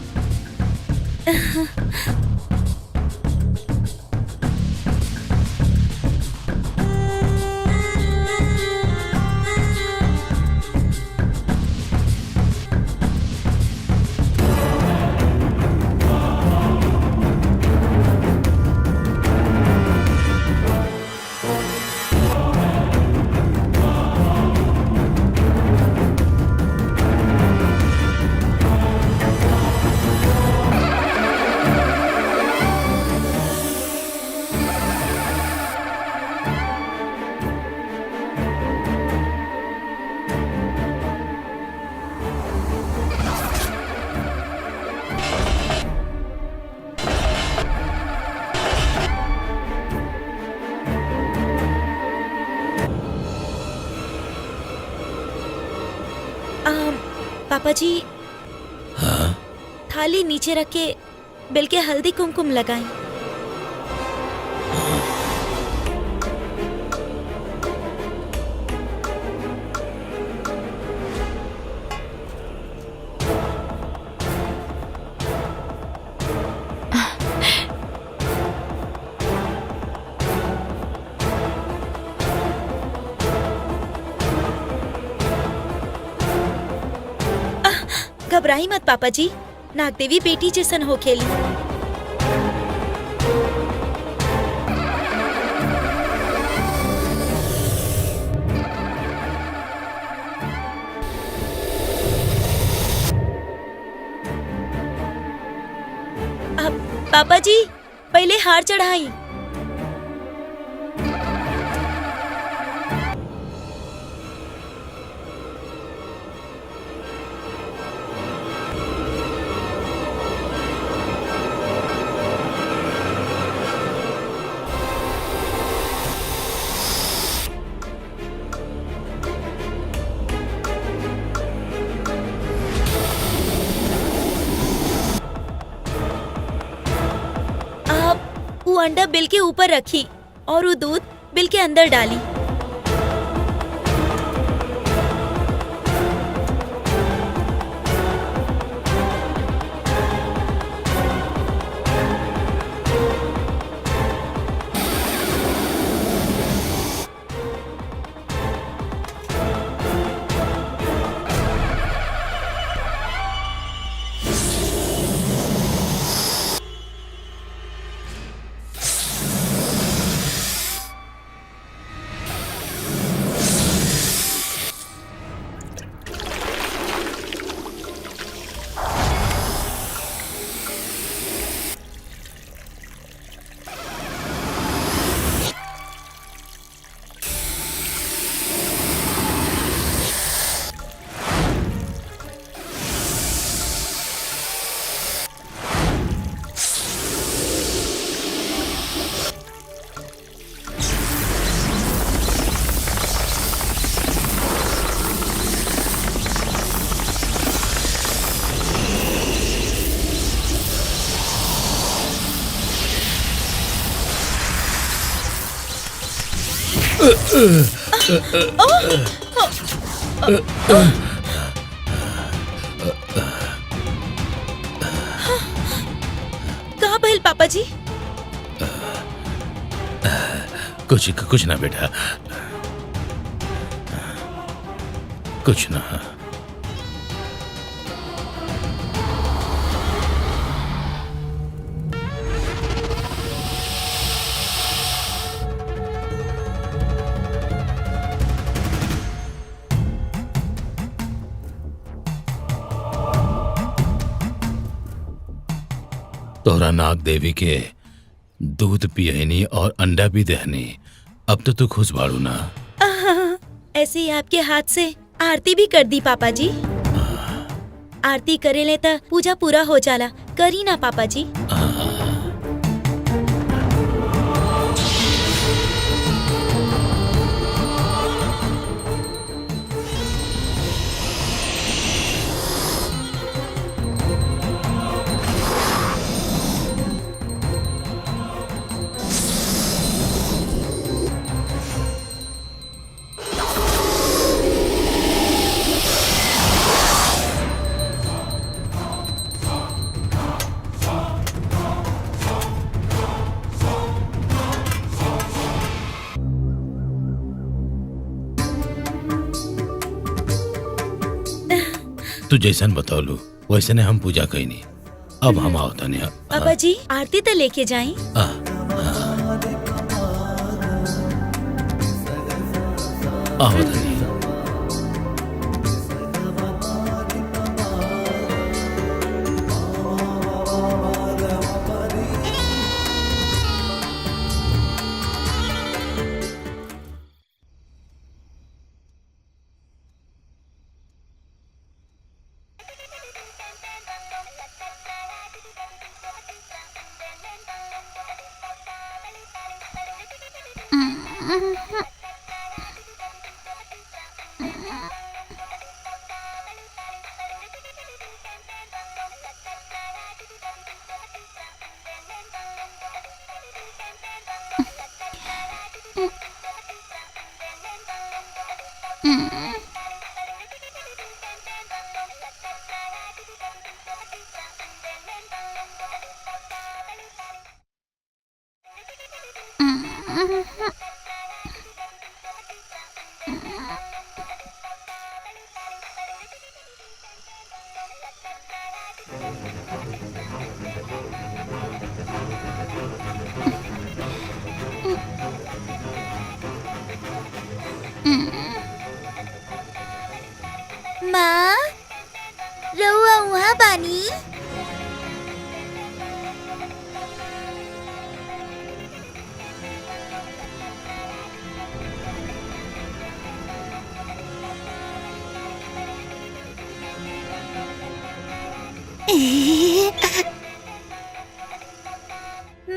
पापा जी हाँ थाली नीचे रख के बिल के हल्दी कुमकुम लगाएं। घबराई मत पापा जी, नागदेवी बेटी जैसन हो खेली। अब पापा जी पहले हार चढ़ाई। वो अंडा बिल के ऊपर रखी और वो दूध बिल के अंदर डाली। कहाँ भइल पापा जी? कुछ ना बेटा, कुछ ना। तोहरा नाग देवी के दूध पियनी और अंडा भी दहनी, अब तो तू खुश बाड़ू ना? ऐसे ही आपके हाथ से आरती भी कर दी पापा जी। आरती करे ले तो पूजा पूरा हो जाला, करी ना पापा जी। तू जैसन बतौलू वैसे ने हम पूजा कईनी। अब हम आओ तनी। पापा जी आरती तो लेके जाई। आओ तनी। माँ रउआ वहाँ बानी।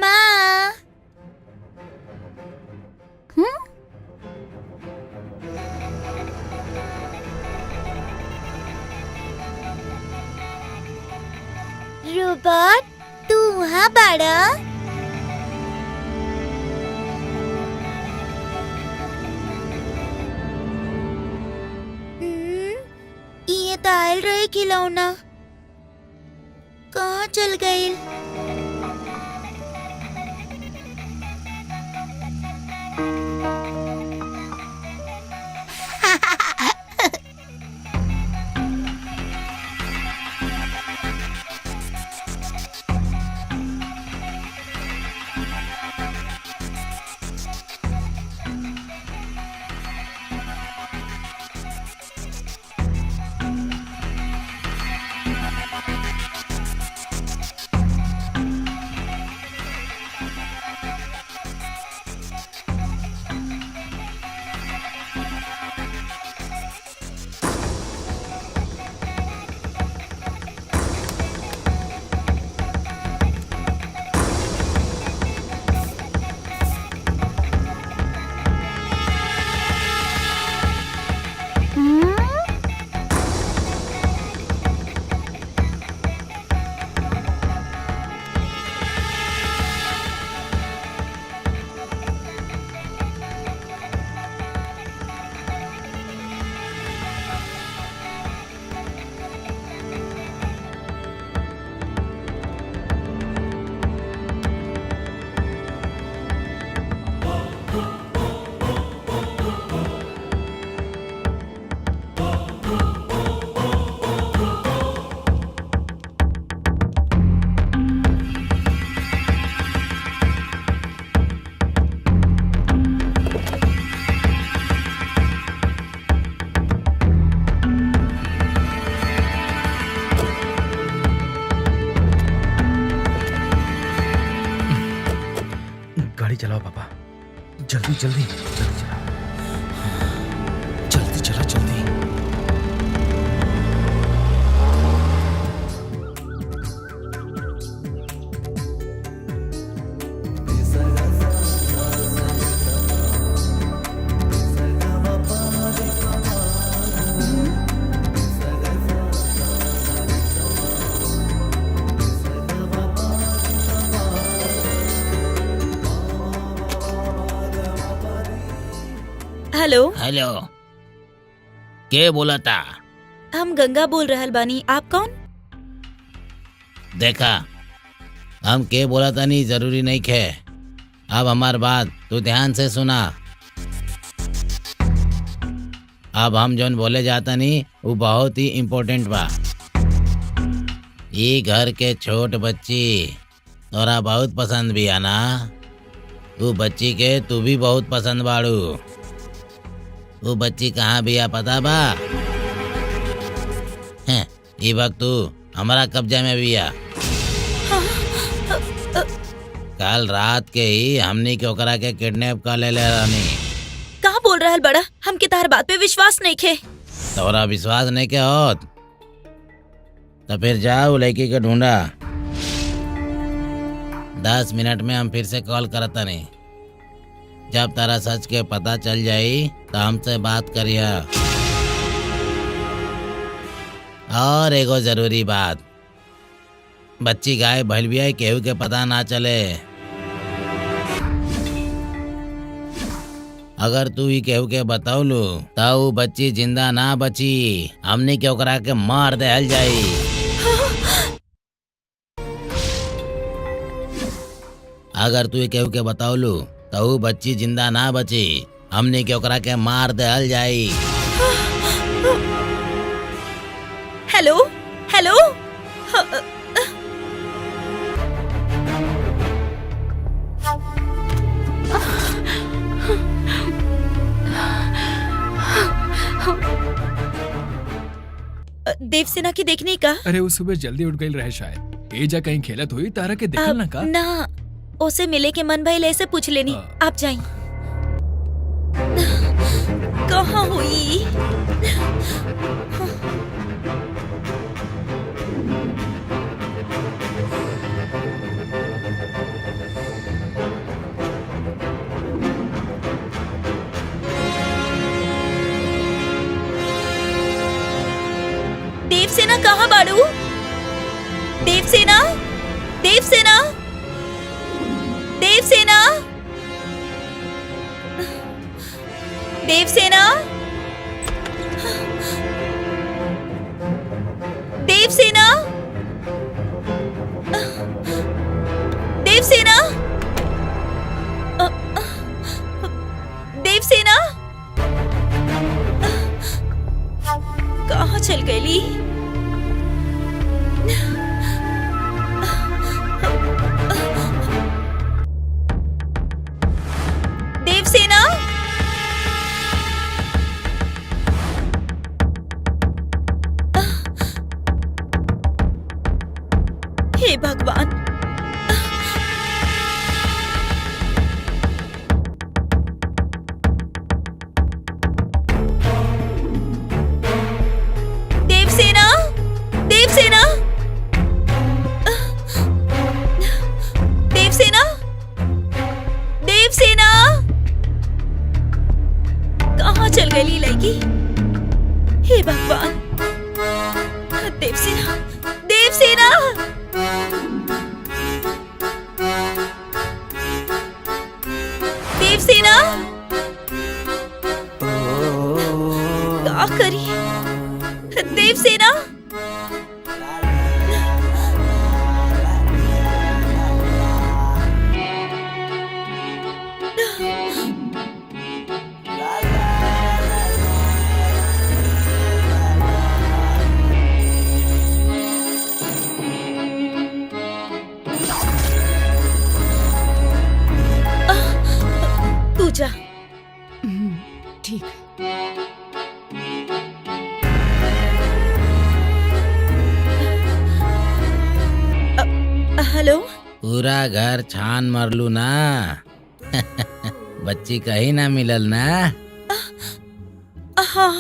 माँ रोबोट तू वहाँ बाड़ा। ये तो आयल रहे खिलौना कहाँ चल गई? गाड़ी चलाओ पापा, जल्दी जल्दी जल्दी चलाओ, जल्दी चला जल्दी। हेलो हेलो, के बोला था? हम गंगा बोल रहल बानी। आप कौन? देखा, हम के बोला था नहीं जरूरी नहीं खे। अब हमार बात तू ध्यान से सुना। अब हम जोन बोले जाता नहीं वो बहुत ही इम्पोर्टेंट बा। ये घर के छोट बच्ची तोरा बहुत पसंद भी आना। वो बच्ची के तू भी बहुत पसंद बाड़ू। वो बच्ची कहाँ भी आ पता बा? हैं, ये वक्त तू हमारा कब्जा में भी आ। कल रात के ही हमनी के ओकरा के किडनैप कर ले रानी। कहाँ बोल रहल बड़ा? हम के तार बात पे विश्वास नहीं खे। तोरा विश्वास नहीं के होत तो फिर जाओ लड़की के ढूंढा। 10 मिनट में हम फिर से कॉल करता नहीं। जब तारा सच के पता चल जाई तो हमसे बात करिया। और एगो जरूरी बात, बच्ची गाय भइल भी है, केहू के पता ना चले। अगर तू ही केहू के बतौलू तो ऊ बच्ची जिंदा ना बची, हमनी के ओकरा के मार देहल जाई। अगर तू ही केहू के बतौलू तो ऊ बच्ची जिंदा ना बची, हमनी के ओकरा के मार देहल जाई। हेलो हेलो देवसेना की देखने का। अरे वो सुबह जल्दी उठ गई रहे शायद, एजा कहीं खेलत हुई तारा के देखल ना का। ना उसे मिले के मन भइल ऐसे पूछ लेनी। आप जाई। कहाँ हुई? देवसेना कहाँ बाड़ू? देवसेना, देवसेना, देवसेना, देवसेना, देवसेना, देवसेना, देवसेना, कहाँ चल गई? देवसेना, हे भगवान, देवसेना, देवसेना, देवसेना, देवसेना, कहाँ चल गई लड़की? हे भगवान, देवसेना, देवसेना, देवसेना, क्या करी? देवसेना, तू जा। ठीक। हेलो, पूरा घर छान मरलू ना। बच्ची कहीं ना मिलल ना। हाँ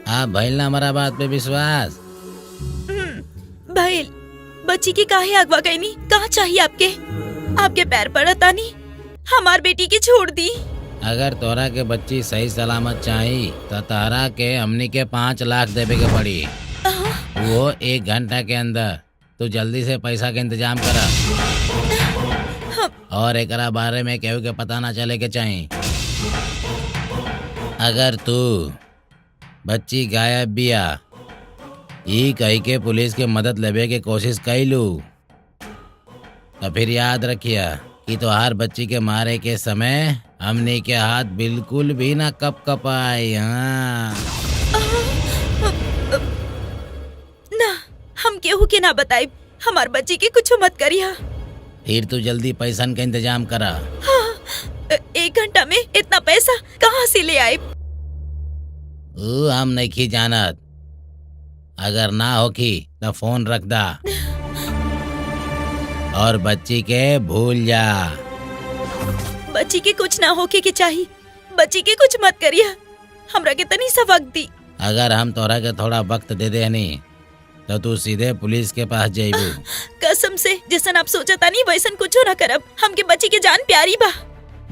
आप भइल ना हमारा बात पे विश्वास। भाई, बच्ची की काहे अगवा गई नी? कहाँ चाहिए आपके? आपके पैर पड़ता नहीं, हमार बेटी की छोड़ दी। अगर तोरा के बच्ची सही सलामत चाही तो तोरा के हमनी के 5 लाख देवे के पड़ी, वो 1 घंटा के अंदर। तू जल्दी से पैसा के इंतजाम करा और एकरा बारे में केहू के पता ना चले के चाही। अगर तू बच्ची गायब बिया ई कही के पुलिस के मदद लेवे के कोशिश कैलू तो फिर याद रखिया कि तोहार बच्ची के मारे के समय हमनी के हाथ बिल्कुल भी ना कपाई। हाँ ना, हम केहू के ना बताई। हमार बच्ची की कुछ मत करिया। फिर तू जल्दी पैसन का इंतजाम करा। हाँ, 1 घंटा में इतना पैसा कहाँ से ले आए? हम नहीं जानत। अगर ना होखी तो फोन रख दा और बच्ची के भूल जा। बच्ची के कुछ ना होके के चाहिए। बच्ची के कुछ मत करिया। हमरा के तनी सा वक्त दी। अगर हम तोरा के थोड़ा वक्त दे देनी तो तू सीधे पुलिस के पास जाइबू। कसम से जैसन आप सोचा तानी वैसन कुछो ना करब। हमके बच्ची के जान प्यारी बा।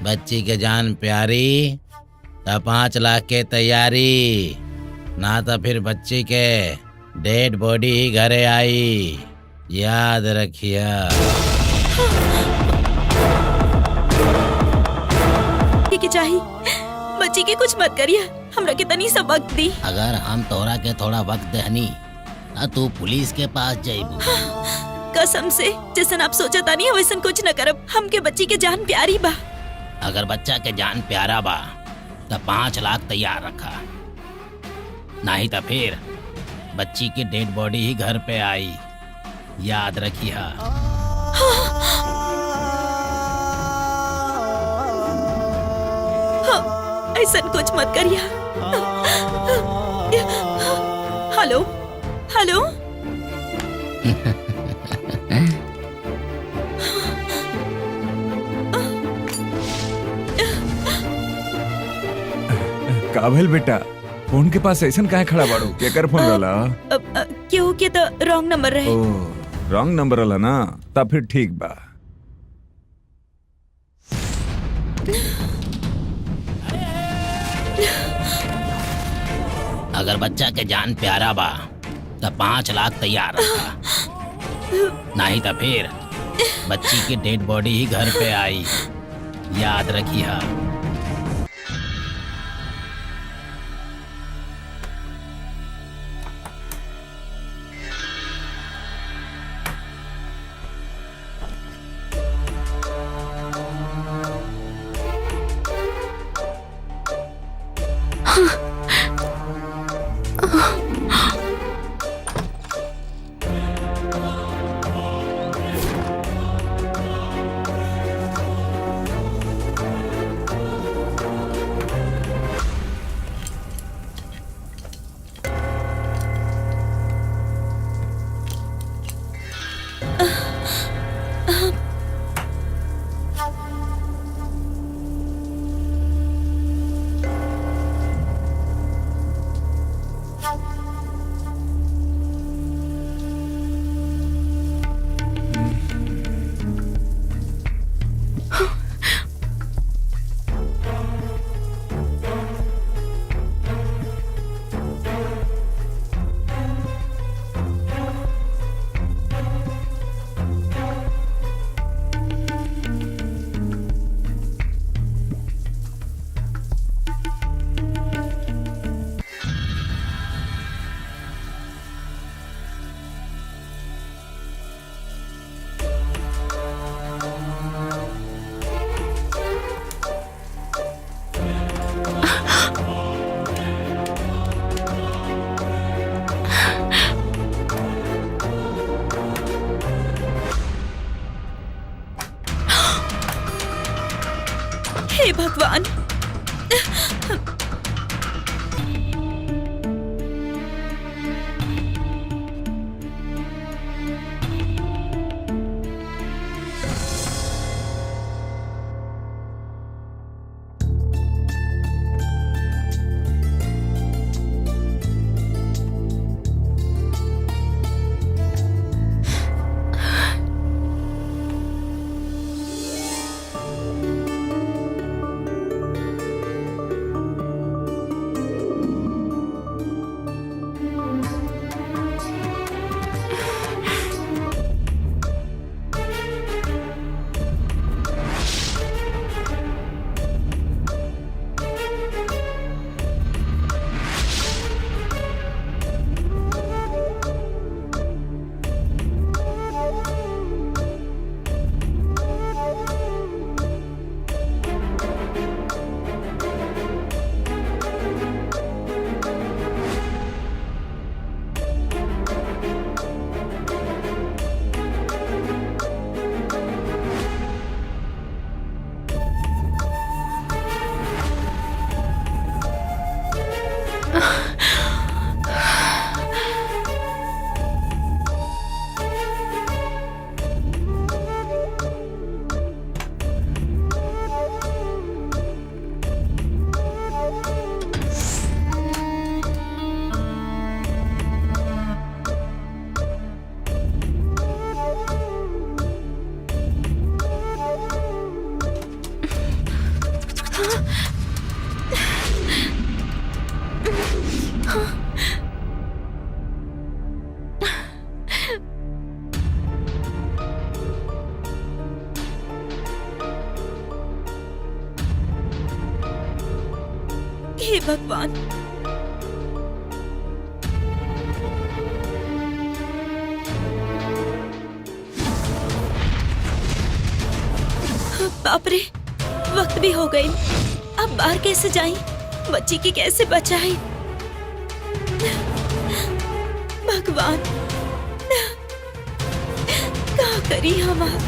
बच्ची के जान प्यारी तो 5 लाख के तैयारी, ना तो फिर बच्ची के डेड बॉडी ही घरे आई। याद रखिया। के चाहिए बच्ची के कुछ मत करिए, हमरा के तनी सा वक्त दी। अगर हम तोरा के थोड़ा वक्त देहनी ना तू पुलिस के पास जाइबू। कसम से जैसन आप सोचा तानी वैसन कुछ न करब। हमके बच्ची के जान प्यारी बा। अगर बच्चा के जान प्यारा बा तो 5 लाख तैयार रखा, नहीं तो फिर बच्ची की डेड बॉडी ही घर पे आई, याद रखिया। ऐसन कुछ मत करिए। हेलो हेलो का भेल बेटा, फोन के पास ऐसन काहे खड़ा बाड़ू? केकर फोन रहला? क्यों के तो रॉन्ग नंबर रहे। ओ, रॉन्ग नंबर रहला ना, तब फिर ठीक बा। अगर बच्चा के जान प्यारा बा तो 5 लाख तैयार रखा, नहीं तो फिर बच्ची की डेड बॉडी ही घर पे आई, याद रखिया। हे भगवान, हे भगवान। बाप रे, वक्त भी हो गई। अब बाहर कैसे जाएं? बच्ची की कैसे बचाएं? भगवान, क्या करी हम अब?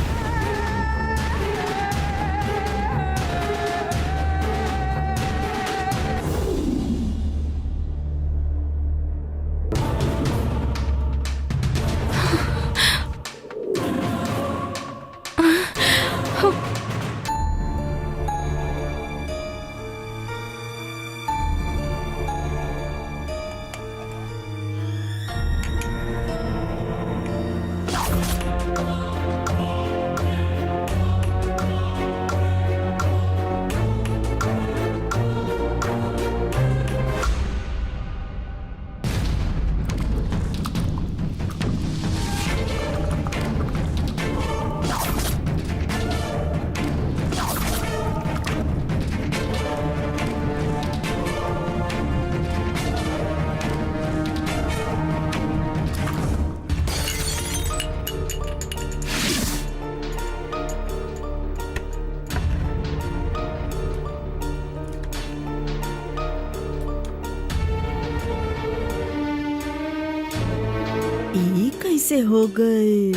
ये कैसे हो गए?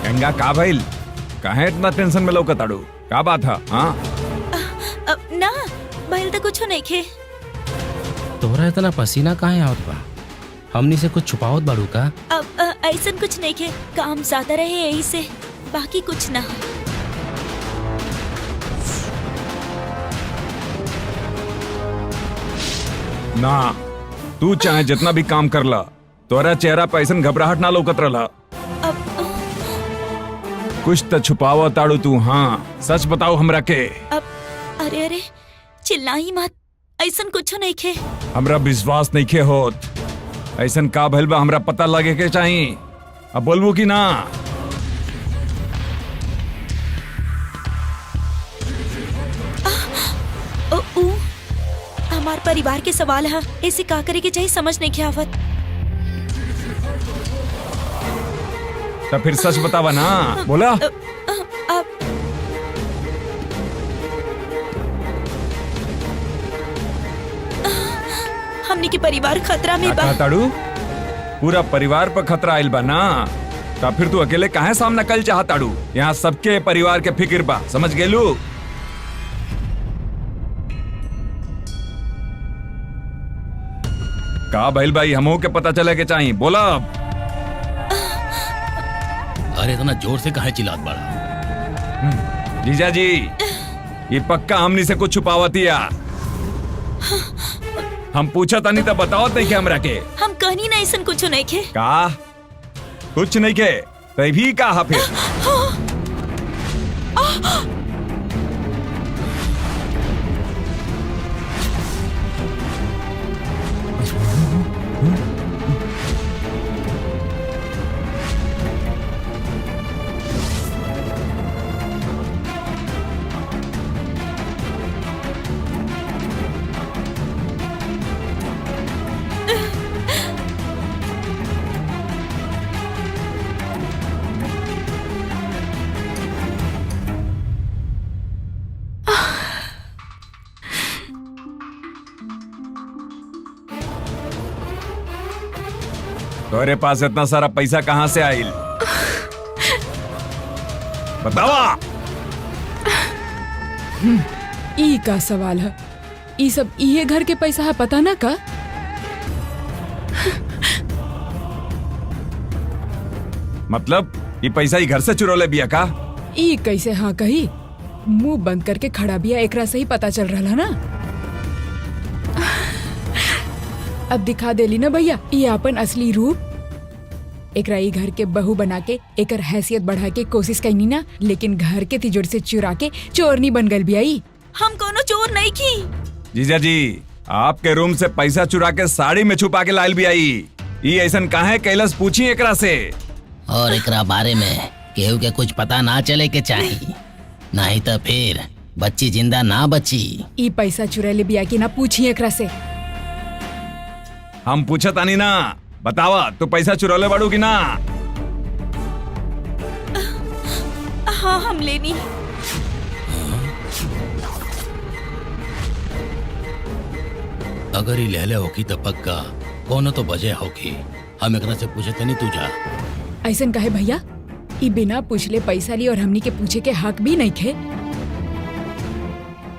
गंगा का भइल? काहे इतना टेंशन में लौकताड़ू? का बात है? हाँ ना भइल तो कुछ नहीं खे। तोहरा इतना पसीना काहे आवत बा? हमनी से कुछ छुपावत बाड़ू का? अब ऐसा कुछ नहीं खे, काम ज्यादा रहे यही से, बाकी कुछ ना। ना, तू चाहे जितना भी काम कर ला, तोरा चेहरा पे ऐसन घबराहट ना लौकत रहा। कुछ तो छुपावा ताड़ू तू। हाँ सच बताओ हमरा के। अब अरे अरे चिल्लाई मत, ऐसा कुछ नहीं खे। हमरा विश्वास नहीं खे होत। ऐसन का भइल बा हमरा पता लगे के चाहिए। अब बोलबू कि ना? हमार परिवार के सवाल है, ऐसे का करे के चाहिए समझ नहीं आवत। तो फिर सच बतावा ना, बोला। हमनी के परिवार खतरा में बा। ताड़ू पूरा परिवार पर खतरा आइल बा ना, तो फिर तू अकेले काहे सामना कल चाहताड़ू? यहाँ सबके परिवार के फिक्र बा, समझ गेलू? का भइल भाई, हमहू के पता चले के चाहिए, बोला। अरे इतना जोर से काहे चिल्लात बाड़ा? जीजा जी, ये पक्का हमनी से कुछ छुपावतिया। हम पूछा था नहीं तो बताओ नहीं के हमरा के। हम कहनी ना ऐसा कुछ नहीं के। का कुछ नहीं के तभी कहा फिर? तोरे पास इतना सारा पैसा कहाँ से आइल? बतावा। ई का सवाल है? ई सब इहे घर के पैसा है, पता ना का? मतलब ये पैसा ही घर से चुरोले बिया का? ई कैसे हाँ कही? मुंह बंद करके खड़ा बिया, एकरा से ही पता चल रहा ना। अब दिखा देली ना भैया ये अपन असली रूप। एकरा ई घर के बहू बना के एकर हैसियत बढ़ा के कोशिश कैनी ना, लेकिन घर के तिजोरी से चुरा के चोरनी बन गल बिया। हम कोनो चोर नहीं की। जीजा जी, आपके रूम से पैसा चुरा के साड़ी में छुपा के लाइल भी आई। ये ऐसन काहे कैलस, पूछी एकरा से। और एकरा बारे में केहू के कुछ पता ना चले के चाहिए, नहीं तो फिर बच्ची जिंदा ना बची। ई पैसा चुरा बिया की ना, पूछी एकरा से। हम पूछा तानी ना, बतावा तू पैसा चुरोले बाड़ू की ना? हाँ हम लेनी। अगर ही लहले होगी तो पक्का कोनो तो वजह होगी। हम एकरा से पूछे तो नहीं, तू जा। ऐसन कहे भैया, ई बिना पूछले पैसा ली और हमनी के पूछे के हक भी नहीं खे।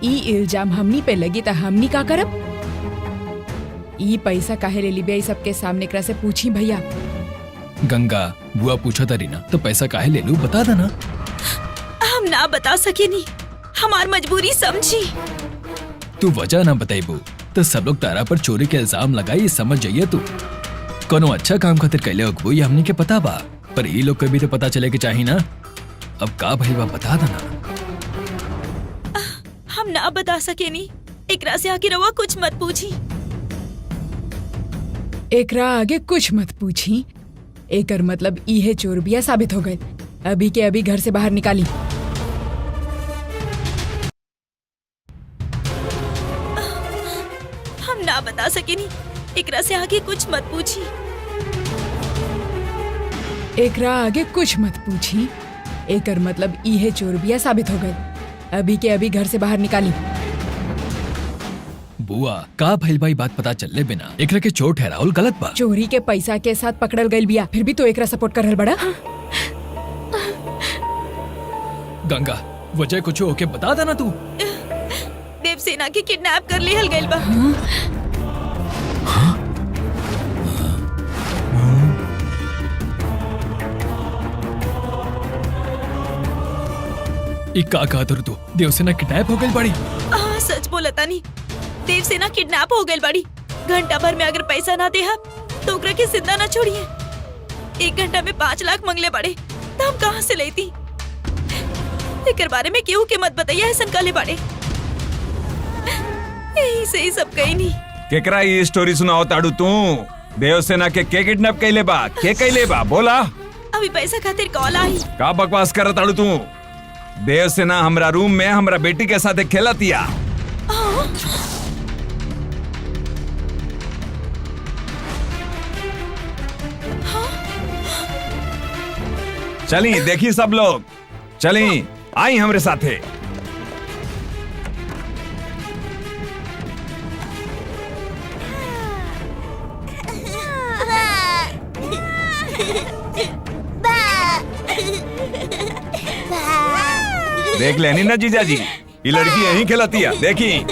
ई इल्जाम हमनी पे लगी तो हमनी का करब? ई पैसा काहे ले ली बे सबके सामने, एकरा से पूछी भैया। गंगा बुआ पूछा तारी ना तो पैसा काहे ले लू, बता देना। हम ना बता सके नहीं, हमार मजबूरी समझी। तू वजह ना बताइबू तो सब लोग तारा पर चोरी के इल्जाम लगाई, समझ जाइए तू। कोनो अच्छा काम खातिर कैले होगबू ये हमनी के पता बा, पर ये लोग के भी तो पता चले के चाहिए ना। अब का भइल बा बता देना। हम ना बता सके नहीं, एकरा से आके रवा कुछ मत पूछी। एकरा आगे कुछ मत पूछी, एकर मतलब इहे चोर बिया साबित हो गए। अभी के अभी घर से बाहर निकाली। हम ना बता सके नहीं, एकरा से आगे कुछ मत पूछी। एकरा आगे कुछ मत पूछी, एकर मतलब इहे चोर बिया साबित हो गए। अभी के अभी घर से बाहर निकाली। बुआ का भइल भाई बात पता चलले बिना एकरा के चोर ठहरावल गलत बा। चोरी के पैसा के साथ पकड़ल गइल बिया, फिर भी तो एकरा सपोर्ट कर रहल बड़ा। गंगा वजह कुछ होके बता देना तू। देवसेना के किडनैप कर लिहल गइल बा। ई का कहा तू, देवसेना किडनैप हो गई बड़ी? सच बोलता नहीं, देवसेना किडनैप हो गई बड़ी। घंटा भर में अगर पैसा ना दे तो ओकरा के जिंदा ना छोड़िए। 1 घंटा में 5 लाख मंगले बड़े, तो हम कहाँ से लेती? एकर बारे में केहू के मत बताइए, ऐसन काले बड़े। यही से ही सब कही नहीं। केकरा ये स्टोरी सुनाओ ताड़ू तू? देवसेना के किडनैप कैले बा? के कैले बा बोला? अभी पैसा खातिर कॉल आई। का बकवास कर ताड़ू तू? देवसेना हमरा रूम में हमरा बेटी के साथ खेलतिया। चली देखी सब लोग, चली आई हमरे साथे। देख लेनी ना जीजा जी, ये लड़की यहीं खिलाती है, देखी।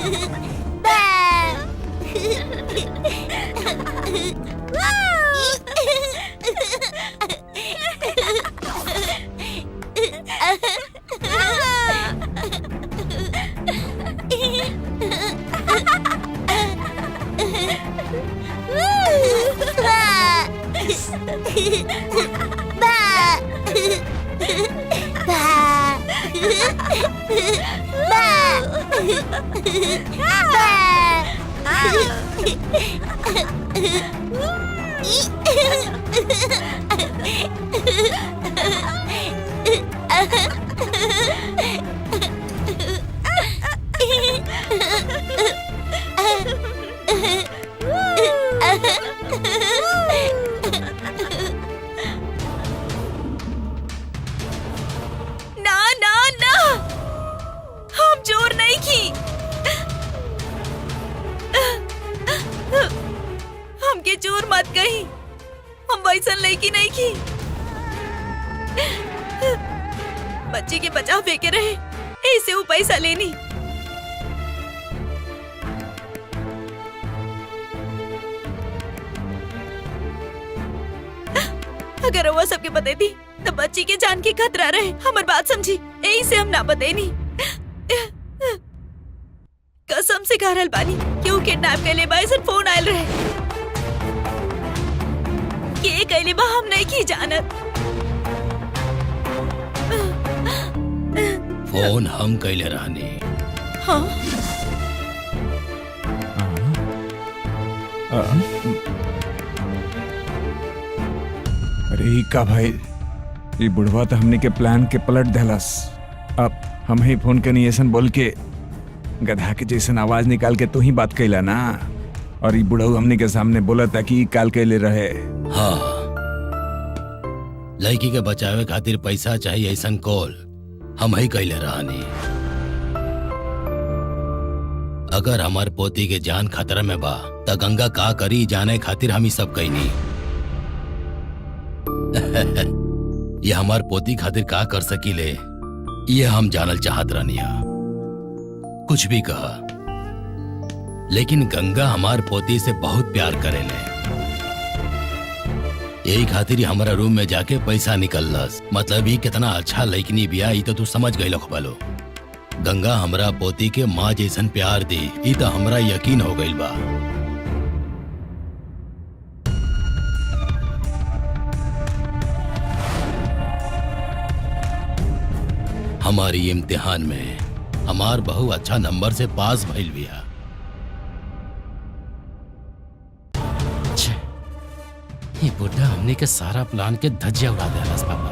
ना ना ना, हम चोर नहीं की। हमके चोर मत कही, हम वैसन लड़की नहीं की। बच्चे के बचाव फेंके रहे, ऐसे वो पैसा लेनी। अगर वो सबके बते थी तो बच्ची के जान की खतरा रहे। हमारी बात समझी, यही से हम ना बते नहीं। कसम से कह रहल बानी क्यों किडनैप के लिए बाइसन फोन आयल रहे। के कैले बा हम नहीं की जानत। फोन हम कैले रहनी। हाँ अरे का भाई, ये बुढ़वा तो हमने के प्लान के पलट देलस। अब हम ही फोन के नियसन बोल के गधा के जैसन आवाज निकाल के तू ही बात कैला ना। और ये बुढ़ऊ हमने के सामने बोला था कि काल कैले रहे। हाँ, लड़की के बचावे खातिर पैसा चाहिए ऐसन कॉल हम ही कैले रहनी। अगर हमार पोती के जान खतरा में बा त गंगा का करी जाने खातिर हम ही सब कैनी। ये हमार पोती खातिर का कर सकीले ये हम जानल चाहत रहनिया। कुछ भी कहा, लेकिन गंगा हमार पोती से बहुत प्यार करेले। यही खातिर हमारा रूम में जाके पैसा निकललस। मतलब ही कितना अच्छा लइकनी बिया, ई तो तू समझ गई लोग। गंगा हमरा पोती के माँ जैसन प्यार दी, ई तो हमरा यकीन हो गई बा। हमारी इम्तिहान में हमार बहु अच्छा नंबर से पास भइल बिया। ये बुढ़ा हमने के सारा प्लान के धज्जिया उड़ा दिया पापा।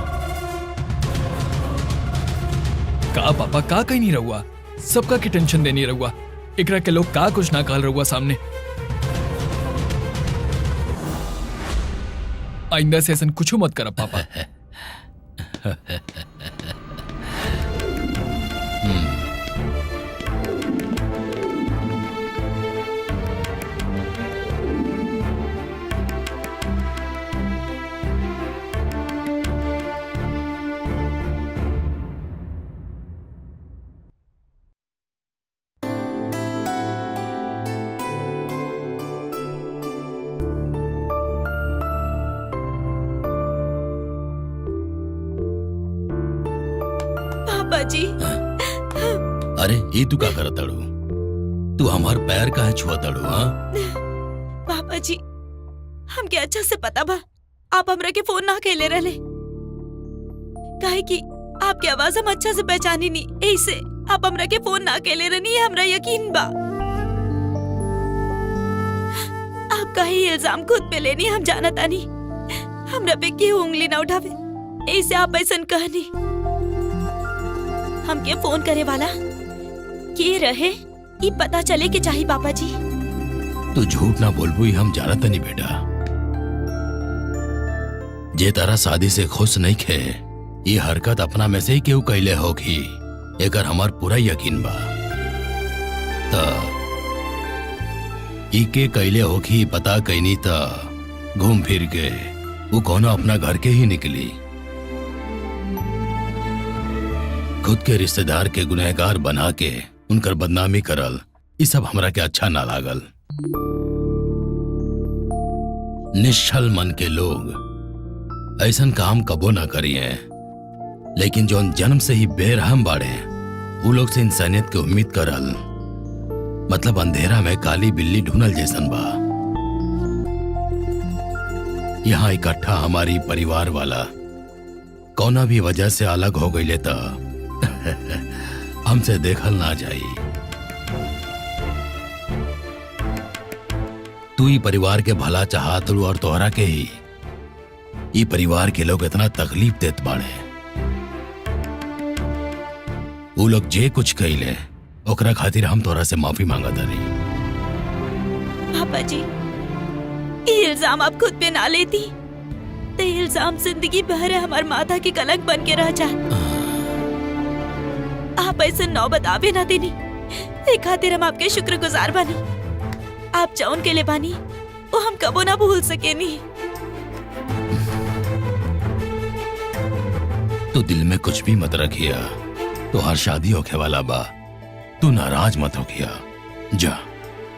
का पापा का कहीं नहीं रहुआ, सबका की टेंशन देनी रहुआ। एकरा के लोग का कुछ ना कहल रहुआ सामने। आइंदा से ऐसा कुछ मत करा पापा। पापा जी। अरे ये तू का करत अड़ू? तू हमार पैर काहे छुआ तड़ू? हाँ पापा जी, हमके अच्छा से पता बा आप हमरा के फोन ना कैले रहले। काहे कि आपकी आवाज हम अच्छा से पहचानी नहीं, ऐसे आप हमरा के फोन ना कैले रहनी, ये हमरा यकीन बा। आप कहीं इल्जाम खुद पे लेनी हम जाना तानी। हमरा पे क्यों उंगली ना उठावे, ऐसे आप ऐसा कहनी। हमके फोन करे वाला के रहे ये पता चले कि चाहिए पापा जी। तू झूठ ना बोलबू, हम जानत नहीं बेटा। जे तारा शादी से खुश नहीं खे, ये हरकत अपना में से ही क्यों कैले होगी, एकर हमार पूरा यकीन बा। त ई के कैले होगी पता कैनी त घूम फिर के वो कोनो अपना घर के ही निकली। खुद के रिश्तेदार के गुनहगार बना के उनकर बदनामी करल, ये सब हमरा के अच्छा ना लागल। निश्चल मन के लोग ऐसन काम कबो ना करिए, लेकिन जो जन्म से ही बेरहम बाड़े वो लोग से इंसानियत के उम्मीद करल मतलब अंधेरा में काली बिल्ली ढूंढल जैसन बा। यहाँ इकट्ठा हमारी परिवार वाला कौना भी वजह से अलग हो गई लेता हमसे देखल ना जाई। तू ही परिवार के भला चाहत और तोहरा के ही ये परिवार के लोग इतना तकलीफ देत बाड़े। वो लोग जे कुछ कइले ओकरा खातिर हम तोरा से माफी मांगत हनी। पापा जी, ये इल्जाम आप खुद पे ना लेती तो इल्जाम जिंदगी भर हमार माथा की कलंक बन के रह जात। आप ऐसे नौबत आवे ना देनी, एक खातिर हम आपके शुक्रगुजार बानी। आप जौन के ले बानी वो हम कबो ना भूल सके नहीं। तू दिल में कुछ भी मत रखिया, तो हर शादी होके वाला बा। तू नाराज मत होकिया, जा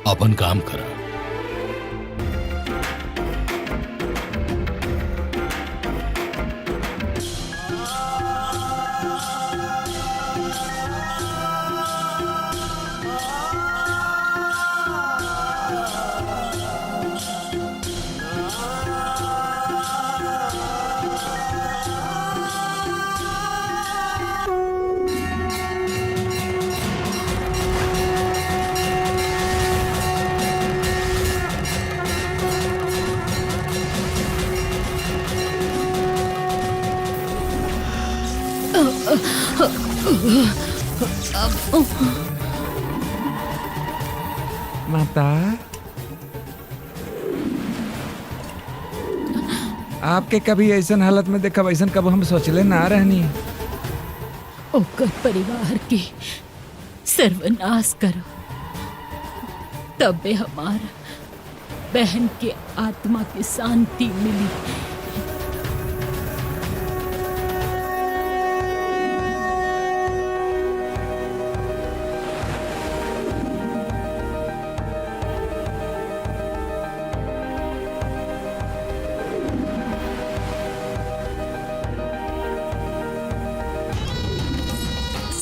अपन काम करा। माता, आपके कभी ऐसन हालत में देखा, ऐसन कब हम सोचले ना रहनी। ओकर परिवार के सर्वनाश करो, तबे हमारा बहन के आत्मा की शांति मिली।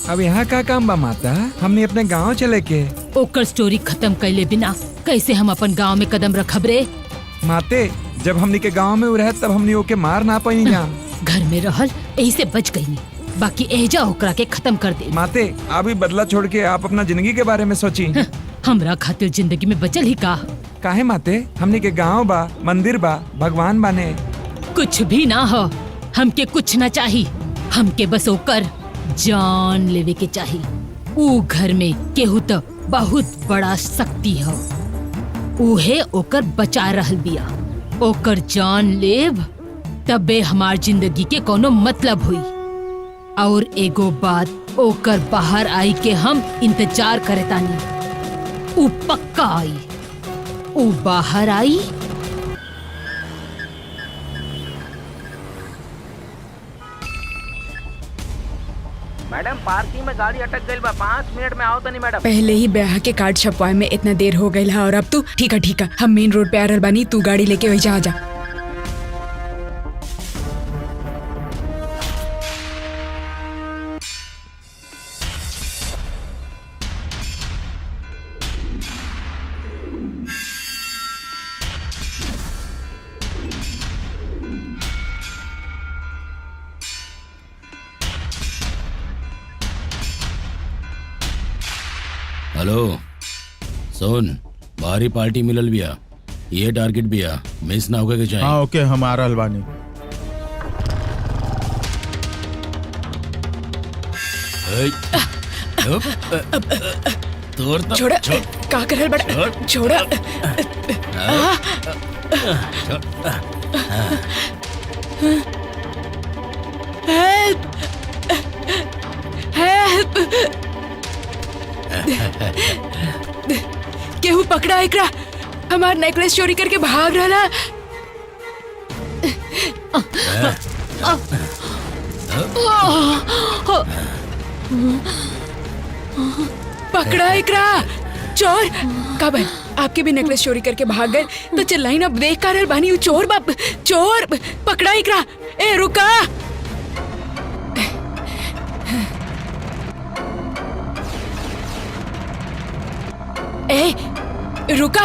अब यहाँ का काम बा माता? हमने अपने गांव चले के। ओकर स्टोरी खत्म कैले बिना कैसे हम अपन गांव में कदम रखब रे? माते, जब हमनी के गांव में रहे तब हमनी ओके मार ना पाई ना। घर में रहल यही से बच गई, बाकी एजा ओकरा के खत्म कर दे। माते, अभी बदला छोड़ के आप अपना जिंदगी के बारे में सोची। हमरा खातिर जिंदगी में बचल ही का? काहे माते? हमनी के गांव बा, मंदिर बा, भगवान बाने। कुछ भी ना हो, हमके कुछ ना चाहिए। हमके बस ओकर जान लेवे के चाहिए। ऊ घर में केहू तो बहुत बड़ा शक्ति हो, उहे ओकर बचा रहल बिया। ओकर जान लेब तबे हमार जिंदगी के कोनो मतलब हुई। और एगो बात, ओकर बाहर आई के हम इंतजार करे तानी। ऊ पक्का आई, ऊ बाहर आई। मैडम, पार्किंग में गाड़ी अटक गई बा, 5 मिनट में आओ तनी मैडम। पहले ही ब्याह के कार्ड छपवाए में इतना देर हो गई है और अब तू ठीक है हम मेन रोड पे आ रहल बानी, तू गाड़ी लेके वही जा। हेलो सुन, बाहरी पार्टी मिलल बिया, ये टारगेट बिया, मिस ना होके के चाहिए। हाँ ओके, हम आ रहल बानी। छोड़ा, का कर रहल बड़ा? छोड़ा। हेल्प, हेल्प, केहू पकड़ा एकरा, हमार नेकलेस चोरी करके भाग रहा। पकड़ा एकरा, चोर। का भाई, आपके भी नेकलेस चोरी करके भाग गए तो चिल्लाई ना, देख कर बानी चोर बाप, चोर पकड़ा एकरा। ए रुका, ए रुका।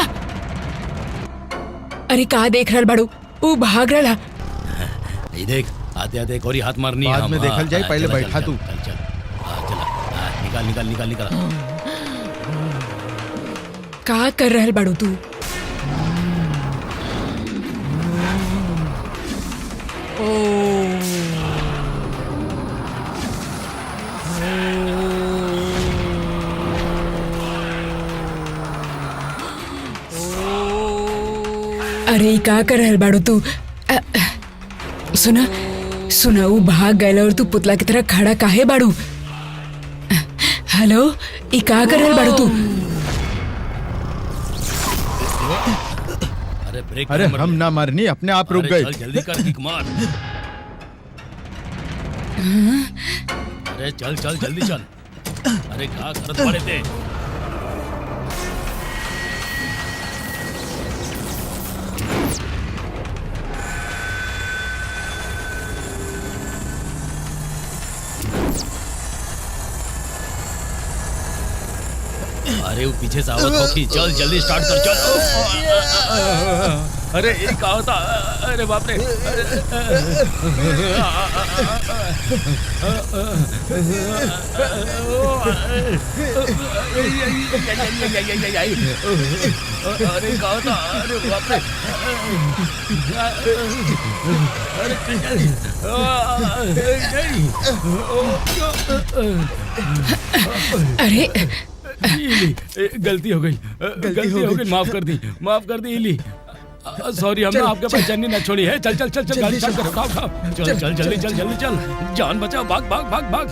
अरे कहा देख रहा बड़ू, वो भाग रहा। ये देख, आते आते एक और हाथ मारनी है। बाद में देखल जाए, पहले बैठा तू। निकाल निकाल निकाल निकाल। का कर रहा बड़ू तू? अरे का कर रहल बाड़ू तू? सुना सुना, वो भाग गए और तू पुतला की तरह खड़ा काहे बाड़ू? हेलो, ई का कर रहल बाड़ू तू? अरे हम ना मारनी, अपने आप रुक गए। जल्दी कर, किक मार। अरे चल चल जल्दी चल। अरे क्या करत पड़े थे? अरे वो पीछे से आवाज होगी, चल जल्दी स्टार्ट कर चल। अरे ये क्या होता? अरे बाप रे। अरे क्या होता? अरे बाप रे। अरे गलती हो गई, गलती हो गई, माफ कर दी इली। सॉरी, हमने आपके पहचानी न छोड़ी है। चल चल चल चल गाड़ी स्टार्ट करो, चल चल जल्दी चल जल्दी चल, जान बचा, भाग भाग भाग भाग।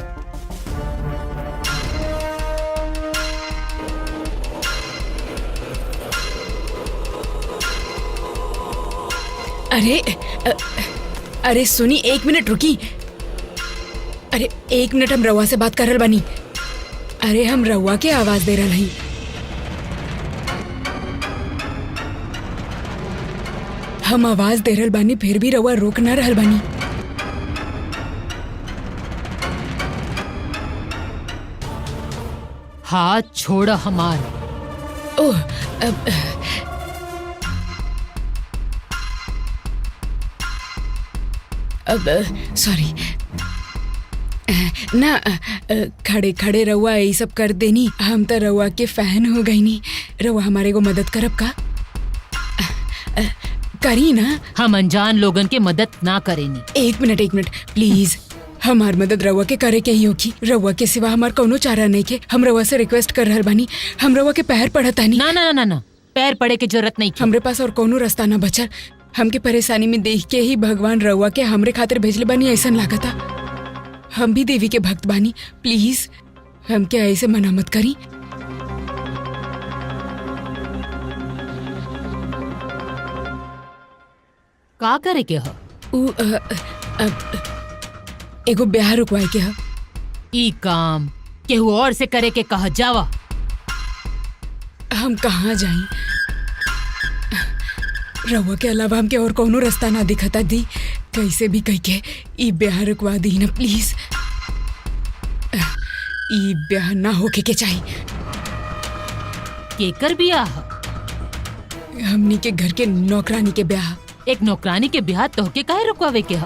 अरे सुनी, 1 मिनट रुकी। अरे 1 मिनट, हम रउआ से बात कर रहल बानी। अरे हम रउआ के आवाज दे रहल हई। हम आवाज दे रहल बानी, फिर भी रउआ रोक ना रहल बानी। हाथ छोड़ हमार। ओह, सॉरी ना, खड़े खड़े रउआ यही सब कर देनी। हम तो रउआ के फैन हो गई नी। रउआ हमारे को मदद करब का? करी ना। हम अनजान लोगन के मदद ना करेनी। 1 मिनट प्लीज। हमार मदद रउआ के करे के ही होगी। रउआ के सिवा हमार कोनो चारा नहीं के। हम रउआ से रिक्वेस्ट कर रहल बानी, हम रउआ के पैर पड़तानी। ना ना ना ना, पैर पड़े के जरूरत नहीं। हमरे पास और कोनो रास्ता ना बचल। हमके परेशानी में देख के ही भगवान रउआ के हमरे खातिर भेजले बानी, ऐसा लागता। हम भी देवी के भक्त बानी, प्लीज हमके ऐसे मना मत करी। का करे के ह? एगो ब्याह रुकवाए के ह। ई काम केहू और से करे के कह जावा। हम कहाँ जाई? रउआ के अलावा हमके और कोनो रास्ता ना दिखता दी। कैसे भी कह के ई ब्याह रुकवा दी ना प्लीज। ई ब्याह ना होके के चाहिए। केकर ब्याह? हमनी के घर के नौकरानी के ब्याह। एक नौकरानी के ब्याह तोहके काहे रुकवावे के ह?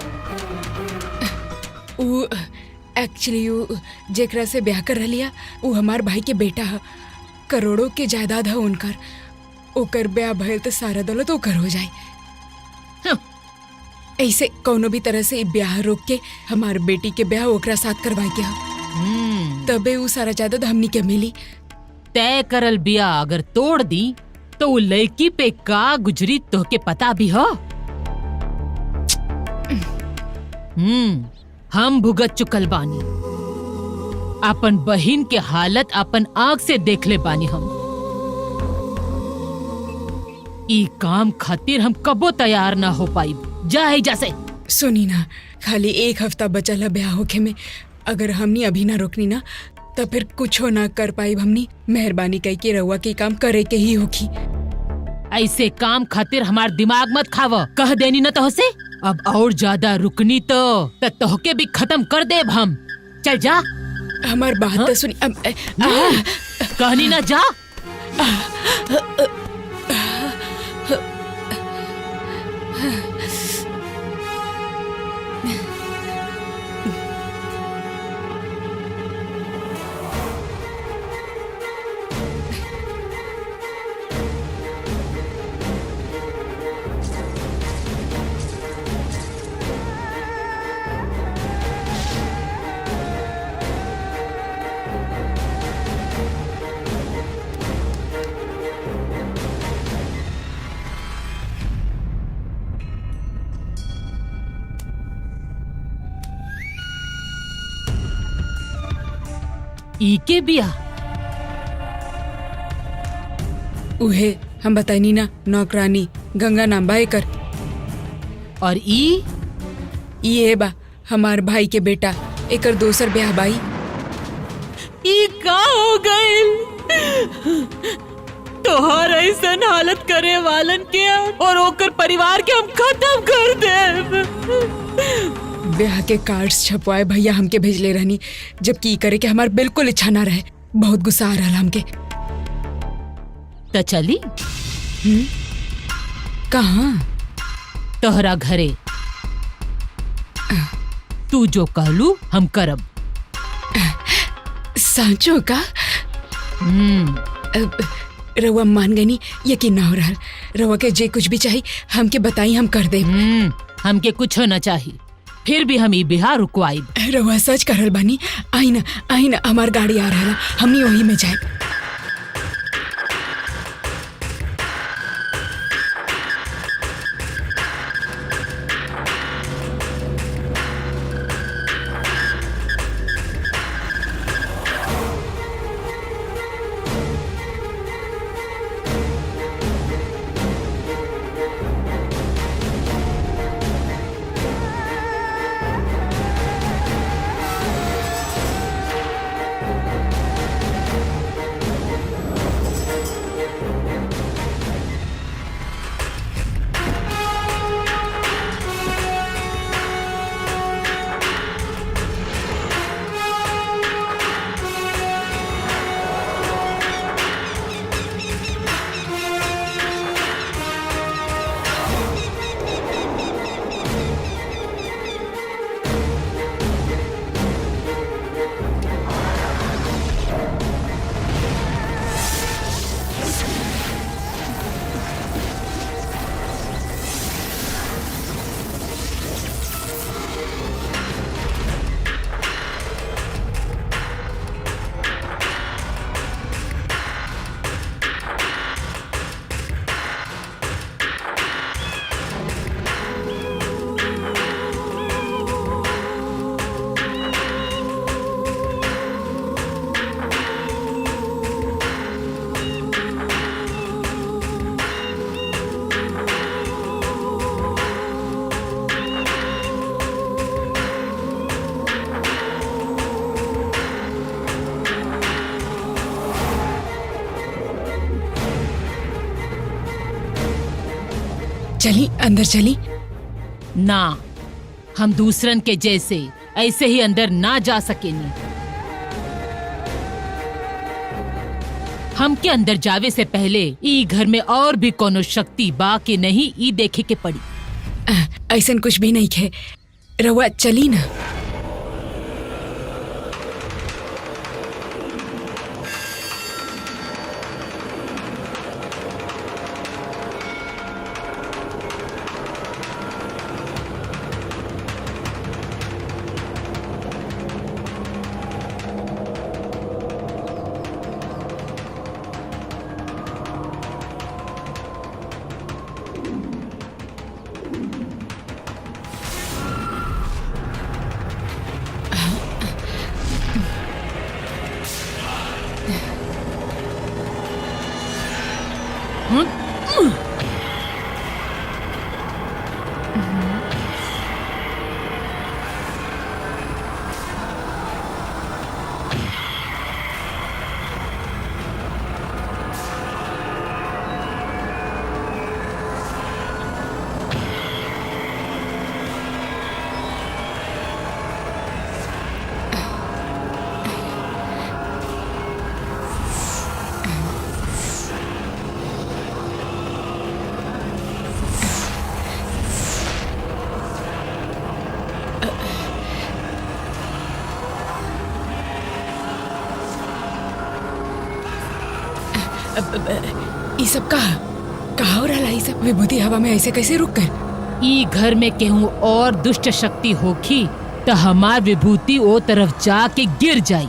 एक्चुअली जेकरा से ब्याह कर रहिया वो हमार भाई के बेटा है। करोड़ों के जायदाद है उनकर। ओकर ब्याह भइल तो सारा दौलत ओकर हो जाए। ऐसे कोनो भी तरह से ब्याह रोक के हमार बेटी के ब्याह ओकरा साथ करवाए के ह। तबे वो सारा जायदाद हमनी के मिली। तय करल ब्याह अगर तोड़ दी तो वो लड़की पे का गुजरी तोहके पता भी हो? हम भुगत चुकल बानी। अपन बहिन के हालत अपन आँख से देख ले बानी हम। ई काम खातिर हम कबो तैयार ना हो पाई। जा है जैसे। सुनी ना, खाली 1 हफ्ता बचल है ब्याह होके में। अगर हमनी अभी ना रोकनी ना तो फिर कुछ हो ना कर पाई हमनी। मेहरबानी कह के रउआ के काम करे के ही होगी। ऐसे काम खातिर हमार दिमाग मत खाव। कह देनी ना तो से। अब और ज्यादा रुकनी तो तोहके भी खत्म कर देब हम। चल जा। हमार बात तो सुनी। कहनी ना जा। ई के बिया? उहे हम बताइनी ना, नौकरानी गंगा नाम बा एकर। और ई ये बा हमार भाई के बेटा एकर दोसर ब्याह बाई। ई का हो गइल? तोहर ऐसन हालत करे वालन के और ओकर परिवार के हम खत्म कर देब। ब्याह के कार्ड्स छपवाए भैया हमके भेजले रहनी, जबकि ई करे के हमार बिल्कुल इच्छा ना रहे। बहुत गुस्सा आ रहा हमके। त चली कहाँ? तोहरा घरे। तू जो कहलू हम करब। सांचो का? रउआ मान गनी, यकीन ना हो रहा। रउआ के जे कुछ भी चाहिए हमके बताई, हम कर दे। हमके कुछ न चाहिए, फिर भी हम ई बिहार रुकवाई। रउआ सच करल बानी। आई ना हमार गाड़ी आ रहा, हमनी वही में जाए। चली अंदर चली। ना, हम दूसरन के जैसे ऐसे ही अंदर ना जा सकेनी। हम के अंदर जावे से पहले ई घर में और भी कोनो शक्ति बा के नहीं, ई देखे के पड़ी। ऐसन कुछ भी नहीं है। रउआ चली ना। ई सब कहा हो रहा? ई सब विभूति हवा में ऐसे कैसे रुक कर? ई घर में केहू और दुष्ट शक्ति होखी तो हमार विभूति ओ तरफ जाके गिर जाई।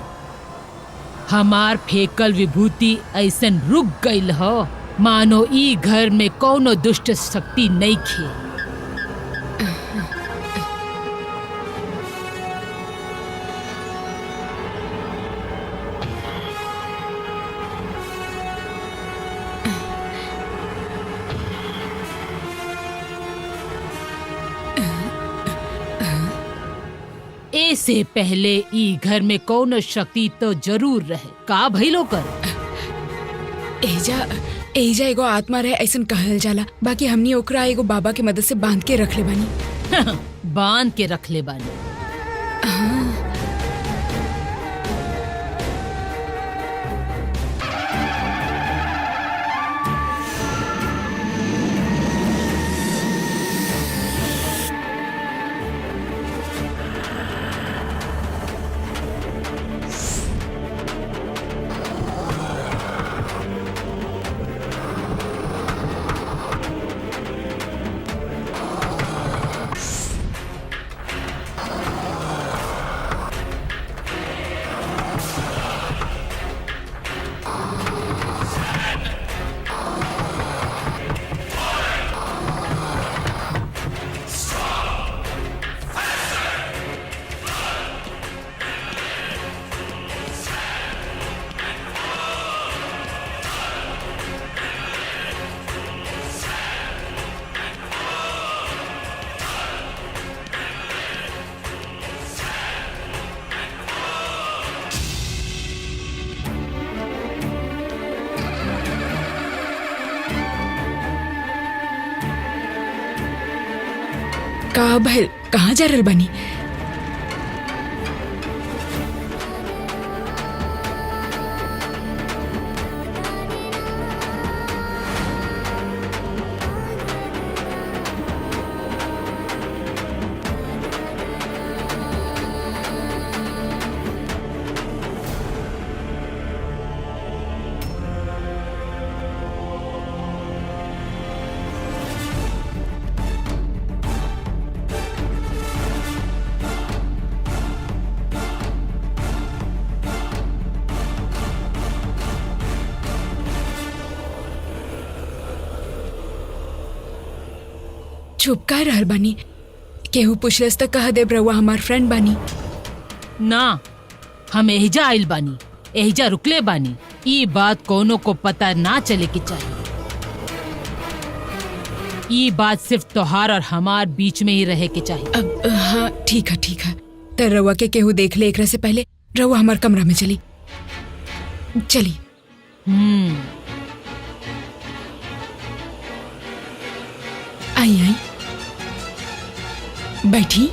हमार फेकल विभूति ऐसन रुक गईल हो मानो ई घर में कौनो दुष्ट शक्ति नहीं खे। से पहले ई घर में कौनो शक्ति तो जरूर रहे। का भइलो कर? एजा एगो आत्मा रहे ऐसन कहल जाला। बाकी हमनी ओकरा एगो बाबा के मदद से बांध के रख ले बानी। बांध के रख ले बानी। का भइल? कहाँ जा रहल बानी? चुप का रहल बानी? केहू पूछलस त कह देब रउआ हमार फ्रेंड बानी। ना, हम एहिजा आइल बानी, एहिजा रुकले बानी। ई बात कोनो को पता ना चले के चाहिए। ई बात सिर्फ तोहार और हमार बीच में ही रहे के चाहिए। अब हाँ ठीक है। त रउआ के केहू देख ले एकरा से पहले रउआ हमार कमरा में चली। आई बैठी।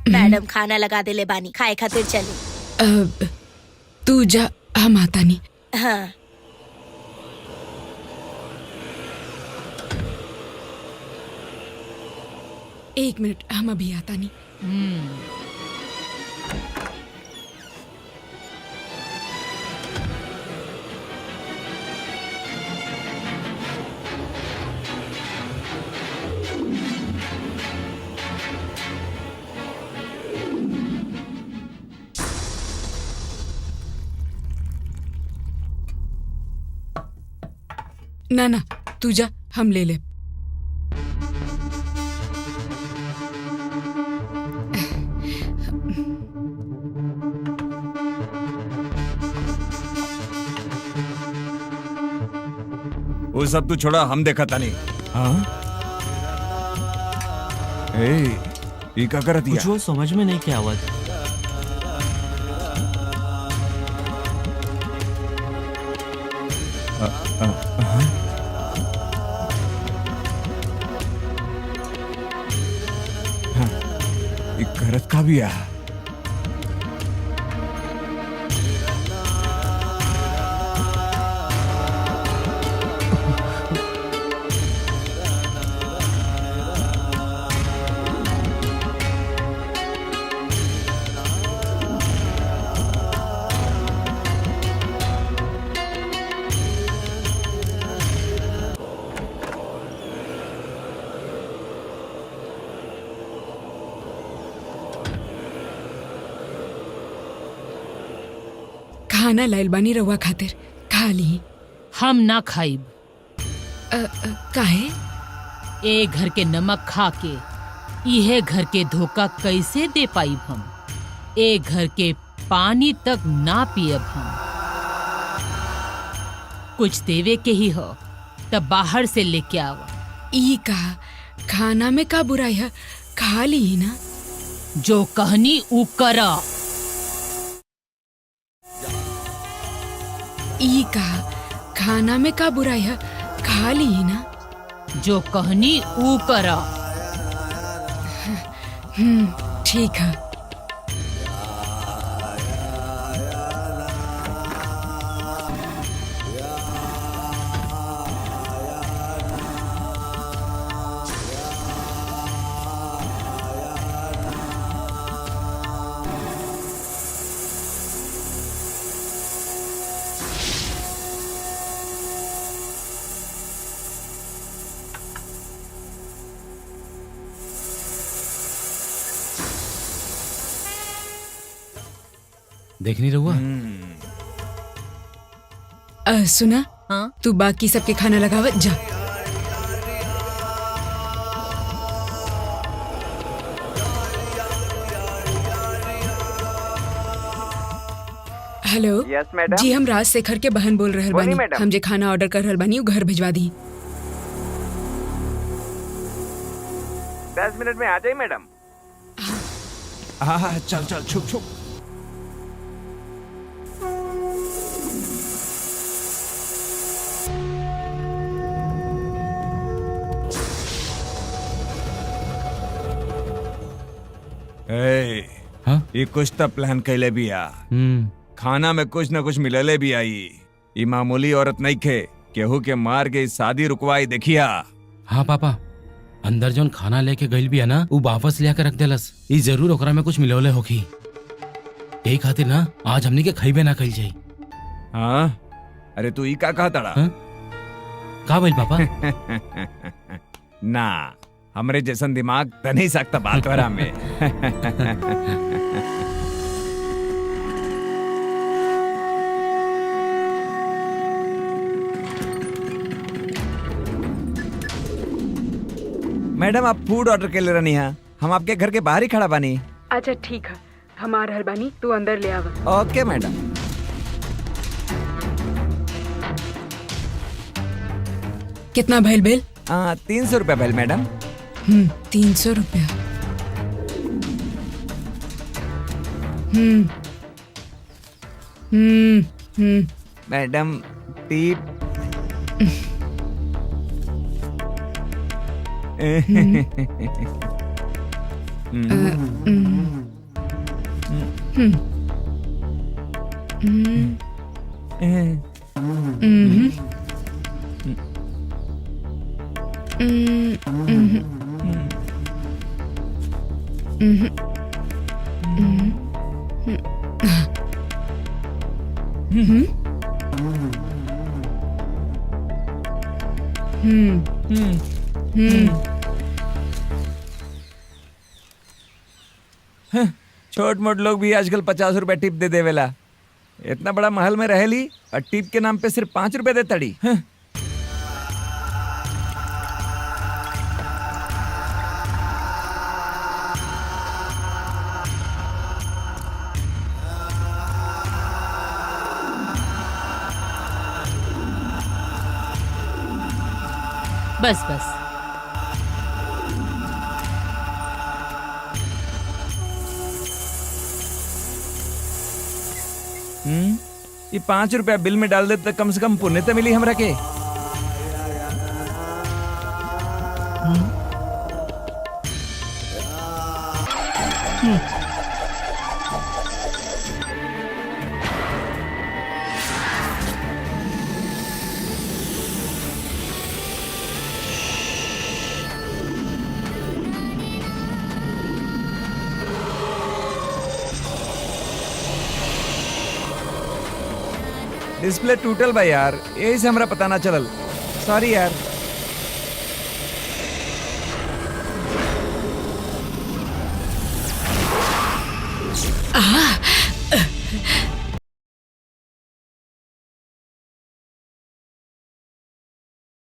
मैडम खाना लगा दे ले बानी, खाए खातिर चली। तू जा, हम आता नहीं। हाँ एक मिनट, हम अभी आता नहीं। ना तू जा, हम ले ले। वो सब तू छोड़ा, हम देखा था नहीं। हाँ ये क्या कर दिया? कुछ वो समझ में नहीं क्या आवाज। करत का भी है। खाना लाइल बानी रउआ खातिर, खा ली। हम ना खाइब। काहे? ए घर के नमक खा के इहे घर के धोखा कैसे दे पाई हम? ए घर के पानी तक ना पियब हम। कुछ देवे के ही हो तब बाहर से लेके आवा। ई का खाना में का बुराई है, खा ली ना। जो कहनी ऊ करा। ई का खाना में का बुराई है, खा ली ना। जो कहनी ऊ करा। ठीक है। देख नहीं रहुआ? सुना, हाँ? तू बाकी सबके खाना लगावत जा। हेलो। Yes madam. जी हम राजशेखर के बहन बोल रहल बोली बानी। मैडम। हम जे खाना ऑर्डर कर रहल बानी उ घर भिजवा दी। 10 मिनट में आ जाइए मैडम। हाँ चल चल छुप छुप। हाँ? ये कुछ तो प्लान कैले भी आ। खाना में कुछ न कुछ मिलले भी आई। ये मामूली औरत नहीं खे, केहू के मार के शादी रुकवाई देखिया। हाँ पापा, अंदर जोन खाना लेके गइल भी है ना, वो वापस ले आकर रख देलस। ई जरूर ओकरा में कुछ मिलौले होखी। यही खातिर ना आज हमनी के खइबे ना कइल जाई। हाँ? अरे तू ई का कहा तड़ा? हाँ? का भइल पापा? ना हमरे जैसन दिमाग त नहीं सकता बात वरा में। मैडम आप फूड ऑर्डर के ले रही हैं, हम आपके घर के बाहर ही खड़ा बानी। अच्छा ठीक है, हम आ रहल बानी, तू अंदर ले आवा। ओके मैडम। कितना भइल बिल? 300 रुपया भइल मैडम। 300 रुपया। मैडम टिप। छोट मोट लोग भी आजकल 50 रुपए टिप दे देवेला। इतना बड़ा महल में रहेली और टिप के नाम पे सिर्फ 5 रुपए दे तड़ी। बस बस। ये 5 रुपया बिल में डाल दे तो कम से कम पुण्य तो मिली हमरा के। डिस्प्ले टूटल बा यार, यही से हमरा पता ना चलल। सॉरी यार। आह